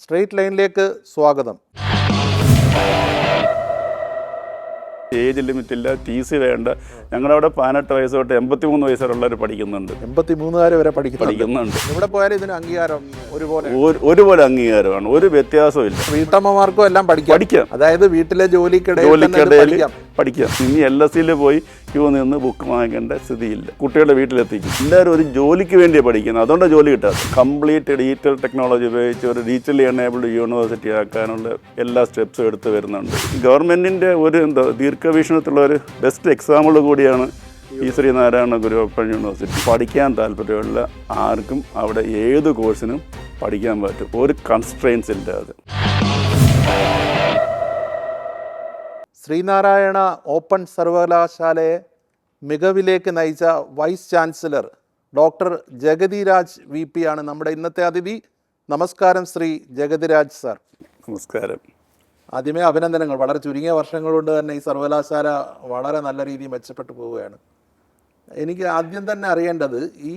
Straight ലൈനിലേക്ക് സ്വാഗതം. Age limit ഇല്ല, ടി സി വേണ്ട. ഞങ്ങളവിടെ 18 വയസ്സ് തൊട്ട് 83 വയസ്സ് വരെയുള്ളവർ പഠിക്കുന്നുണ്ട്. 83 വരെ പഠിക്കുന്നുണ്ട്. ഇവിടെ പോയാലും ഇതിന് അംഗീകാരം ഒരുപോലെ അംഗീകാരമാണ്, ഒരു വ്യത്യാസവും ഇല്ല. വീട്ടമ്മമാർക്കും എല്ലാം പഠിക്കാം. അതായത് വീട്ടിലെ ജോലിക്കിടയിൽ പഠിക്കാം. ഇനി LSE പോയി ക്യൂ നിന്ന് ബുക്ക് വാങ്ങിക്കേണ്ട സ്ഥിതിയില്ല. കുട്ടികളുടെ വീട്ടിലെത്തിക്കും. എല്ലാവരും ഒരു ജോലിക്ക് വേണ്ടിയാണ് പഠിക്കുന്നത്, അതുകൊണ്ടാണ് ജോലി കിട്ടാതെ. കംപ്ലീറ്റ് ഡിജിറ്റൽ ടെക്നോളജി ഉപയോഗിച്ച് ഒരു ഡിജിറ്റലി എനേബിൾഡ് യൂണിവേഴ്സിറ്റി ആക്കാനുള്ള എല്ലാ സ്റ്റെപ്സും എടുത്തു വരുന്നുണ്ട്. ഗവൺമെൻറ്റിൻ്റെ ഒരു ദീർഘവീക്ഷണത്തിലുള്ള ഒരു ബെസ്റ്റ് എക്സാമ്പിൾ കൂടിയാണ് ഈ ശ്രീനാരായണ ഗുരു ഓപ്പൺ യൂണിവേഴ്സിറ്റി. പഠിക്കാൻ താല്പര്യമുള്ള ആർക്കും അവിടെ ഏത് കോഴ്സിനും പഠിക്കാൻ പറ്റും, ഒരു കൺസ്ട്രെയിൻസ് ഇല്ലാതെ. ശ്രീനാരായണ ഓപ്പൺ സർവകലാശാലയെ മികവിലേക്ക് നയിച്ച vice chancellor doctor Jagathiraj VP ആണ് നമ്മുടെ ഇന്നത്തെ അതിഥി. നമസ്കാരം ശ്രീ ജഗതിരാജ് സാർ. നമസ്കാരം. ആദ്യമേ അഭിനന്ദനങ്ങൾ. വളരെ ചുരുങ്ങിയ വർഷങ്ങൾ കൊണ്ട് തന്നെ ഈ സർവകലാശാല വളരെ നല്ല രീതിയിൽ മെച്ചപ്പെട്ടു പോവുകയാണ്. എനിക്ക് ആദ്യം തന്നെ അറിയേണ്ടത്, ഈ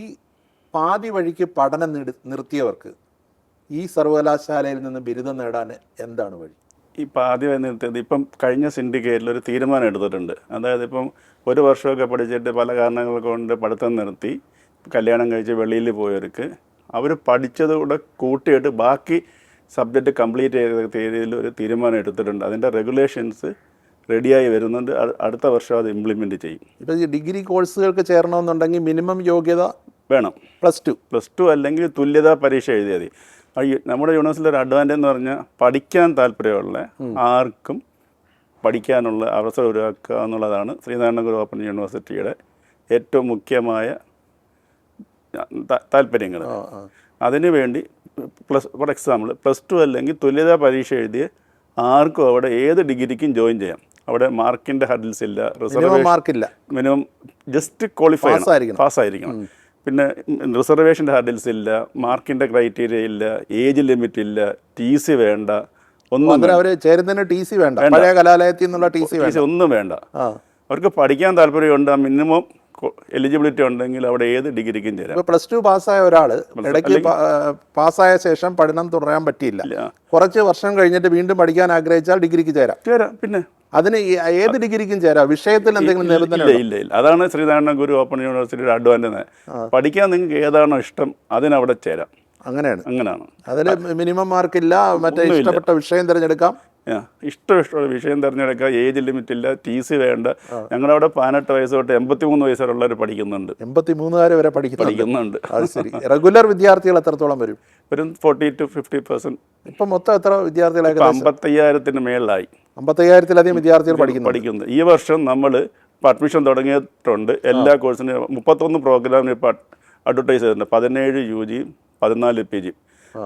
പാതി വഴിക്ക് പഠനം നിർത്തിയവർക്ക് ഈ സർവകലാശാലയിൽ നിന്ന് ബിരുദം നേടാൻ എന്താണ് വഴി? ഈ പാതി നിർത്തിയത് ഇപ്പം കഴിഞ്ഞ സിൻഡിക്കേറ്റിൽ ഒരു തീരുമാനം എടുത്തിട്ടുണ്ട്. അതായത് ഇപ്പം ഒരു വർഷമൊക്കെ പഠിച്ചിട്ട് പല കാരണങ്ങൾ കൊണ്ട് പഠിത്തം നിർത്തി കല്യാണം കഴിച്ച് വെളിയിൽ പോയവർക്ക് അവർ പഠിച്ചത് കൂടെ കൂട്ടിയിട്ട് ബാക്കി സബ്ജക്റ്റ് കംപ്ലീറ്റ് ചെയ്ത രീതിയിൽ ഒരു തീരുമാനം എടുത്തിട്ടുണ്ട്. അതിൻ്റെ റെഗുലേഷൻസ് റെഡിയായി വരുന്നുണ്ട്. അടുത്ത വർഷം അത് ഇംപ്ലിമെൻറ്റ് ചെയ്യും. ഇപ്പോൾ ഈ ഡിഗ്രി കോഴ്സുകൾക്ക് ചേരണമെന്നുണ്ടെങ്കിൽ മിനിമം യോഗ്യത വേണം, പ്ലസ് ടു അല്ലെങ്കിൽ തുല്യതാ പരീക്ഷ എഴുതിയാൽ മതി. നമ്മുടെ യൂണിവേഴ്സിറ്റിയുടെ ഒരു അഡ്വാൻറ്റേജ് എന്ന് പറഞ്ഞാൽ പഠിക്കാൻ താല്പര്യമുള്ള ആർക്കും പഠിക്കാനുള്ള അവസരം ഒരുക്കുക എന്നുള്ളതാണ് ശ്രീനാരായണ ഗുരു ഓപ്പൺ യൂണിവേഴ്സിറ്റിയുടെ ഏറ്റവും മുഖ്യമായ താല്പര്യങ്ങൾ. അതിനുവേണ്ടി ഫോർ എക്സാമ്പിൾ പ്ലസ് ടു അല്ലെങ്കിൽ തുല്യതാ പരീക്ഷ എഴുതിയ ആർക്കും അവിടെ ഏത് ഡിഗ്രിക്കും ജോയിൻ ചെയ്യാം. അവിടെ മാർക്കിൻ്റെ ഹഡിൽസ് ഇല്ല, റിസർവേഷൻ മാർക്കില്ല, മിനിമം ജസ്റ്റ് ക്വാളിഫൈ പാസ്സായിരിക്കണം. പിന്നെ റിസർവേഷൻ്റെ ഹഡിൽസ് ഇല്ല, മാർക്കിൻ്റെ ക്രൈറ്റീരിയ ഇല്ല, ഏജ് ലിമിറ്റ് ഇല്ല, TC വേണ്ട, ഒന്നും ചേരുന്നതിന് TC വേണ്ട, പഴയ കലാലയത്തിൽ നിന്നുള്ള TC ഒന്നും വേണ്ട. അവർക്ക് പഠിക്കാൻ താല്പര്യമുണ്ട്, മിനിമം എലിജിബിലിറ്റി ഉണ്ടെങ്കിൽ അവിടെ ഏത് ഡിഗ്രിക്കും ചേരാം. ഇപ്പോൾ പ്ലസ് ടു പാസ്സായ ഒരാൾ ഇടയ്ക്ക് പാസ്സായ ശേഷം പഠനം തുടരാൻ പറ്റിയില്ല, കുറച്ച് വർഷം കഴിഞ്ഞിട്ട് വീണ്ടും പഠിക്കാൻ ആഗ്രഹിച്ചാൽ ഡിഗ്രിക്ക് ചേരാം. പിന്നെ അതിന് ഏത് ഡിഗ്രിക്കും ചേരാം, വിഷയത്തിൽ എന്തെങ്കിലും നിബന്ധന ഇല്ല. അതാണ് ശ്രീനാരായണ ഗുരു ഓപ്പൺ യൂണിവേഴ്സിറ്റിയുടെ അഡ്വാൻറ്റേജ്. പഠിക്കാൻ നിങ്ങൾക്ക് ഏതാണോ ഇഷ്ടം അതിനവിടെ ചേരാം. അങ്ങനെയാണ്. അതിൽ മിനിമം മാർക്കില്ല, മറ്റേ ഇഷ്ടപ്പെട്ട വിഷയം തിരഞ്ഞെടുക്കാം, ഇഷ്ടമുള്ള വിഷയം തിരഞ്ഞെടുക്കുക. ഏജ് ലിമിറ്റ് ഇല്ല, TC വേണ്ട. ഞങ്ങളവിടെ 18 വയസ്സ് തൊട്ട് 83 വയസ്സ് വരെയുള്ളവർ പഠിക്കുന്നുണ്ട്. 83 വരെ പഠിക്കുന്നുണ്ട്. അത് ശരി. റെഗുലർ വിദ്യാർത്ഥികൾ എത്രത്തോളം വരും? ഒരു 40 to 50%. ഇപ്പം മൊത്തം എത്ര വിദ്യാർത്ഥികളായി? 55,000-ന് മേളിലായി. 55,000-ലധികം വിദ്യാർത്ഥികൾ പഠിക്കുന്നു. ഈ വർഷം നമ്മൾ അഡ്മിഷൻ തുടങ്ങിയിട്ടുണ്ട്. എല്ലാ കോഴ്സിനും 31 പ്രോഗ്രാമിന് ഇപ്പോൾ അഡ്വർട്ടൈസ് ചെയ്തിട്ടുണ്ട്. 17 UG, 14 PG.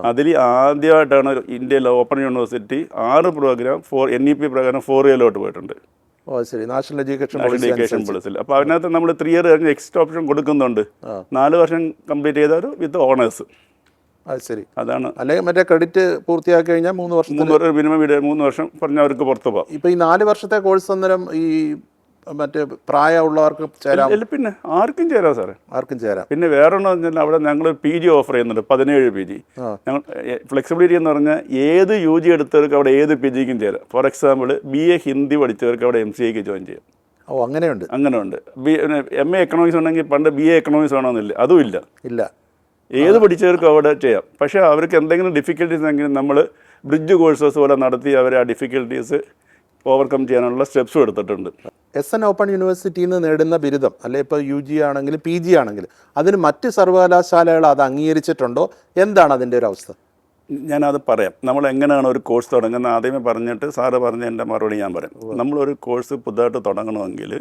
അതിൽ ആദ്യമായിട്ടാണ് ഇന്ത്യയിലെ ഓപ്പൺ യൂണിവേഴ്സിറ്റി 6 പ്രോഗ്രാം NEP പ്രകാരം 4 ഇയറിലോട്ട് പോയിട്ടുണ്ട്. നാഷണൽ എഡ്യൂക്കേഷൻ പോളിസിയിൽ. അപ്പോൾ അതിനകത്ത് നമ്മൾ 3 ഇയർ കഴിഞ്ഞ് എക്സ്ട്രാ ഓപ്ഷൻ കൊടുക്കുന്നുണ്ട്. 4 വർഷം കംപ്ലീറ്റ് ചെയ്തവർ വിത്ത് ഓണേഴ്സ്. അതാണ്. അല്ലെങ്കിൽ മറ്റേ ക്രെഡിറ്റ് പൂർത്തിയാക്കി കഴിഞ്ഞാൽ 3 വർഷം മിനിമം 3 വർഷം പറഞ്ഞവർക്ക് പുറത്തു പോകാം. ഇപ്പോൾ ഈ 4 വർഷത്തെ കോഴ്സ് അന്നേരം ഈ മറ്റേ പ്രായമുള്ളവർക്ക് ചേരാം? പിന്നെ ആർക്കും ചേരാം സാറേ, ആർക്കും ചേരാം. പിന്നെ വേറൊന്നും പറഞ്ഞാൽ അവിടെ ഞങ്ങൾ PG ഓഫർ ചെയ്യുന്നുണ്ട്, 17 PG. ഞങ്ങൾ ഫ്ലെക്സിബിലിറ്റി എന്ന് പറഞ്ഞാൽ ഏത് UG എടുത്തവർക്ക് അവിടെ ഏത് PGക്കും ചേരാം. ഫോർ എക്സാമ്പിൾ BA ഹിന്ദി പഠിച്ചവർക്ക് അവിടെ MCAക്ക് ജോയിൻ ചെയ്യാം. അങ്ങനെയുണ്ട്. MA എക്കണോമിക്സ് ഉണ്ടെങ്കിൽ പണ്ട് BA എക്കണോമിക്സ് വേണമെന്നില്ല, അതും ഇല്ല. ഏത് പഠിച്ചവർക്കും അവിടെ ചെയ്യാം. പക്ഷേ അവർക്ക് എന്തെങ്കിലും ഡിഫിക്കൽട്ടീസ് ഉണ്ടെങ്കിൽ നമ്മൾ ബ്രിഡ്ജ് കോഴ്സസ് പോലെ നടത്തി അവരെ ആ ഡിഫിക്കൽട്ടീസ് ഓവർകം ചെയ്യാനുള്ള സ്റ്റെപ്സും എടുത്തിട്ടുണ്ട്. SN ഓപ്പൺ യൂണിവേഴ്സിറ്റിയിൽ നിന്ന് നേടുന്ന ബിരുദം, അല്ലെ ഇപ്പോൾ UG ആണെങ്കിലും PG ആണെങ്കിലും, അതിന് മറ്റ് സർവകലാശാലകൾ അത് അംഗീകരിച്ചിട്ടുണ്ടോ? എന്താണ് അതിൻ്റെ ഒരു അവസ്ഥ? ഞാനത് പറയാം. നമ്മൾ എങ്ങനെയാണ് ഒരു കോഴ്സ് തുടങ്ങുന്നത് ആദ്യമേ പറഞ്ഞിട്ട് സാറ് പറഞ്ഞ എൻ്റെ മറുപടി ഞാൻ പറയാം. നമ്മളൊരു കോഴ്സ് പുതുതായിട്ട് തുടങ്ങണമെങ്കിൽ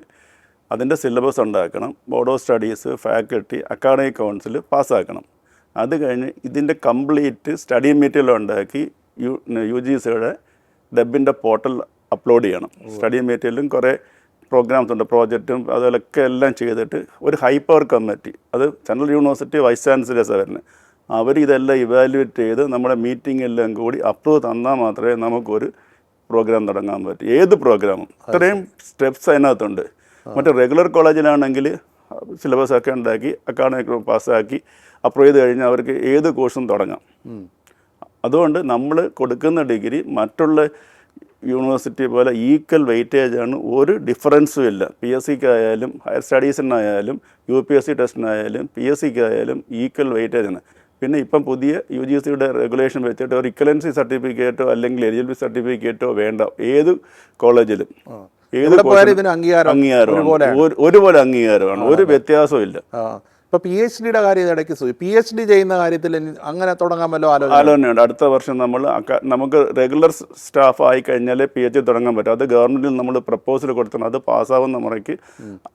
അതിൻ്റെ സിലബസ് ഉണ്ടാക്കണം, board of studies, faculty, academic council പാസ്സാക്കണം. അത് കഴിഞ്ഞ് ഇതിൻ്റെ കംപ്ലീറ്റ് സ്റ്റഡി മെറ്റീരിയൽ ഉണ്ടാക്കി UGCയുടെ ഡെബിൻ്റെ പോർട്ടൽ അപ്ലോഡ് ചെയ്യണം. സ്റ്റഡി മെറ്റീരിയലും കുറേ പ്രോഗ്രാംസ് ഉണ്ട്, പ്രോജക്റ്റും അതുപോലൊക്കെ എല്ലാം ചെയ്തിട്ട് ഒരു ഹൈ പവർ കമ്മിറ്റി, അത് സെൻട്രൽ യൂണിവേഴ്സിറ്റി വൈസ് ചാൻസലേഴ്സാണ് വരുന്നത്, അവർ ഇതെല്ലാം ഇവാലുവേറ്റ് ചെയ്ത് നമ്മുടെ മീറ്റിംഗ് എല്ലാം കൂടി അപ്രൂവ് തന്നാൽ മാത്രമേ നമുക്കൊരു പ്രോഗ്രാം തുടങ്ങാൻ പറ്റൂ. ഏത് പ്രോഗ്രാമും ഇത്രയും സ്റ്റെപ്സ് അതിനകത്തുണ്ട്. മറ്റേ റെഗുലർ കോളേജിലാണെങ്കിൽ സിലബസൊക്കെ ഉണ്ടാക്കി അക്കാഡമിക് പാസ്സാക്കി അപ്രൂവ് ചെയ്ത് കഴിഞ്ഞാൽ അവർക്ക് ഏത് കോഴ്സും തുടങ്ങാം. അതുകൊണ്ട് നമ്മൾ കൊടുക്കുന്ന ഡിഗ്രി മറ്റുള്ള യൂണിവേഴ്സിറ്റി പോലെ ഈക്വൽ വെയിറ്റേജ് ആണ്, ഒരു ഡിഫറൻസും ഇല്ല. PSC ആയാലും ഹയർ സ്റ്റഡീസിനായാലും UPSC ടെസ്റ്റിനായാലും PSC ആയാലും ഈക്വൽ വെയിറ്റേജ് ആണ്. പിന്നെ ഇപ്പം പുതിയ UGCയുടെ റെഗുലേഷൻ വെച്ചിട്ട് ഒരു ഇക്വലൻസി സർട്ടിഫിക്കറ്റോ അല്ലെങ്കിൽ എലിജിബിലിറ്റി സർട്ടിഫിക്കറ്റോ വേണ്ട ഏത് കോളേജിലും ഏത് അംഗീകാരമാണ്, ഒരുപോലെ അംഗീകാരമാണ്, ഒരു വ്യത്യാസവും ഇല്ല. ഇപ്പോൾ PhDയുടെ കാര്യം ഇടയ്ക്ക് PhD ചെയ്യുന്ന കാര്യത്തിൽ അങ്ങനെ തുടങ്ങാൻ വല്ല ആലോചനയുണ്ട്. അടുത്ത വർഷം നമുക്ക് റെഗുലർ സ്റ്റാഫ് ആയി കഴിഞ്ഞാൽ PhD തുടങ്ങാൻ പറ്റും. അത് ഗവൺമെൻറ്റിൽ നമ്മൾ പ്രപ്പോസൽ കൊടുത്തണം. അത് പാസ്സാവുന്ന മുറയ്ക്ക്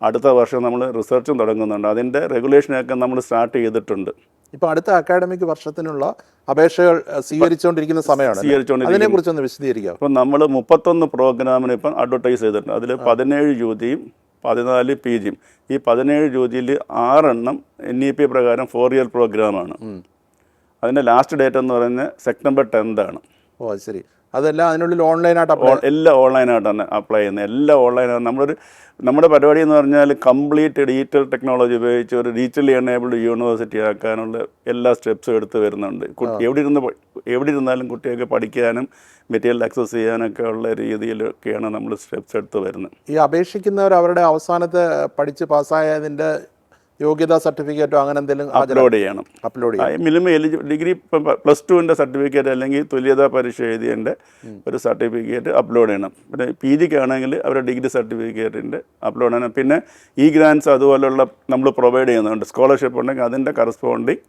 അടുത്ത വർഷം നമ്മൾ റിസർച്ചും തുടങ്ങുന്നുണ്ട്. അതിൻ്റെ റെഗുലേഷനൊക്കെ നമ്മൾ സ്റ്റാർട്ട് ചെയ്തിട്ടുണ്ട്. ഇപ്പോൾ അടുത്ത അക്കാഡമിക് വർഷത്തിനുള്ള അപേക്ഷകൾ സ്വീകരിച്ചുകൊണ്ടിരിക്കുന്ന സമയമാണ്. അതിനെക്കുറിച്ചൊന്ന് വിശദീകരിക്കാം. ഇപ്പം നമ്മൾ 31 പ്രോഗ്രാമിന് ഇപ്പം അഡ്വർട്ടൈസ് ചെയ്തിട്ടുണ്ട്. അതിൽ 17 UGയും 14 PGയും. ഈ 17 UGയിൽ 6 എണ്ണം NEP പ്രകാരം 4 ഇയർ പ്രോഗ്രാമാണ്. അതിൻ്റെ ലാസ്റ്റ് ഡേറ്റ് എന്ന് പറയുന്നത് September 10th ആണ്. ഓ ശരി. അതെല്ലാം അതിനുള്ളിൽ ഓൺലൈനായിട്ട് എല്ലാം ഓൺലൈനായിട്ടാണ് അപ്ലൈ ചെയ്യുന്നത്. എല്ലാം ഓൺലൈനാണ്. നമ്മുടെ പരിപാടി എന്ന് പറഞ്ഞാൽ കംപ്ലീറ്റ് ഡിജിറ്റൽ ടെക്നോളജി ഉപയോഗിച്ച് ഒരു ഡിജിറ്റലി എനേബിൾഡ് യൂണിവേഴ്സിറ്റി ആക്കാനുള്ള എല്ലാ സ്റ്റെപ്സും എടുത്ത് വരുന്നുണ്ട്. എവിടെ ഇരുന്നാലും കുട്ടികൾക്ക് പഠിക്കാനും മെറ്റീരിയൽ ആക്സസ് ചെയ്യാനൊക്കെ ഉള്ള രീതിയിലൊക്കെയാണ് നമ്മൾ സ്റ്റെപ്സ് എടുത്ത് വരുന്നത്. ഈ അപേക്ഷിക്കുന്നവർ അവരുടെ അവസാനത്തെ പഠിച്ച് പാസ്സായതിൻ്റെ യോഗ്യതാ സർട്ടിഫിക്കറ്റോ അങ്ങനെ എന്തെങ്കിലും അപ്ലോഡ് ചെയ്യണം. മിനിമം ഡിഗ്രി +2ൻ്റെ സർട്ടിഫിക്കറ്റ് അല്ലെങ്കിൽ തുല്യതാ പരീക്ഷ എഴുതിയതിൻ്റെ ഒരു സർട്ടിഫിക്കറ്റ് അപ്ലോഡ് ചെയ്യണം. പിന്നെ PGക്ക് ആണെങ്കിൽ അവരുടെ ഡിഗ്രി സർട്ടിഫിക്കറ്റിൻ്റെ അപ്ലോഡ് ചെയ്യണം. പിന്നെ ഗ്രാൻസ് അതുപോലുള്ള നമ്മൾ പ്രൊവൈഡ് ചെയ്യുന്നുണ്ട്. സ്കോളർഷിപ്പ് ഉണ്ടെങ്കിൽ അതിൻ്റെ കറസ്പോണ്ടിങ്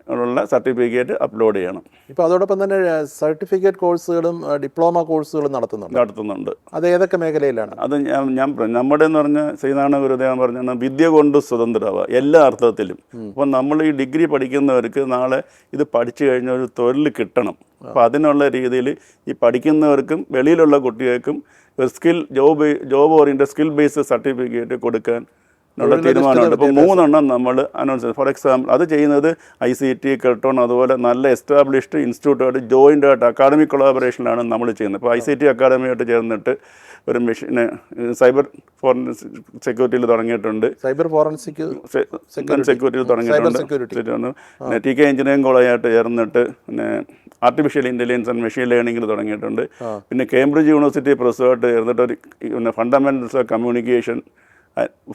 ഉള്ള സർട്ടിഫിക്കറ്റ് അപ്ലോഡ് ചെയ്യണം. ഇപ്പോൾ അതോടൊപ്പം തന്നെ സർട്ടിഫിക്കറ്റ് കോഴ്സുകളും ഡിപ്ലോമ കോഴ്സുകളും നടത്തുന്നുണ്ട്. അത് ഏതൊക്കെ മേഖലയിലാണ്? അത് നമ്മുടെ എന്ന് പറഞ്ഞാൽ ശ്രീനാരായണ ഗുരുദേവൻ പറഞ്ഞാൽ വിദ്യ കൊണ്ട് സ്വതന്ത്രമാവുക എല്ലാ അർത്ഥത്തിലും. അപ്പം നമ്മൾ ഈ ഡിഗ്രി പഠിക്കുന്നവർക്ക് നാളെ ഇത് പഠിച്ചു കഴിഞ്ഞാൽ ഒരു തൊഴിൽ കിട്ടണം. അപ്പോൾ അതിനുള്ള രീതിയിൽ ഈ പഠിക്കുന്നവർക്കും വെളിയിലുള്ള കുട്ടികൾക്കും ഒരു job oriented skill based certificate കൊടുക്കാൻ ഉള്ള തീരുമാനമുണ്ട്. ഇപ്പോൾ 3 എണ്ണം നമ്മൾ അനൗൺസ് ചെയ്തു. ഫോർ എക്സാമ്പിൾ അത് ചെയ്യുന്നത് ICT, കെൽട്ടോൺ അതുപോലെ നല്ല എസ്റ്റാബ്ലിഷ്ഡ് ഇൻസ്റ്റിറ്റ്യൂട്ടായിട്ട് ജോയിൻ്റായിട്ട് അക്കാഡമിക് കൊളാബറേഷനിലാണ് നമ്മൾ ചെയ്യുന്നത്. ഇപ്പോൾ ICT അക്കാഡമിയായിട്ട് ചേർന്നിട്ട് ഒരു മെഷീന് സൈബർ ഫോറൻസിക് സെക്യൂരിറ്റിയിൽ തുടങ്ങിയിട്ടുണ്ട്. സൈബർ ഫോറൻസിക് സെക്യൂരിറ്റിയിൽ തുടങ്ങിയിട്ടുണ്ട്. TK എഞ്ചിനീയറിംഗ് കോളേജായിട്ട് ചേർന്നിട്ട് പിന്നെ ആർട്ടിഫിഷ്യൽ ഇൻ്റലിജൻസ് ആൻഡ് മെഷീൻ ലേണിംഗിൽ തുടങ്ങിയിട്ടുണ്ട്. പിന്നെ കേംബ്രിഡ്ജ് യൂണിവേഴ്സിറ്റി പ്രൊഫസറായിട്ട് ചേർന്നിട്ട് ഒരു പിന്നെ fundamentals of communication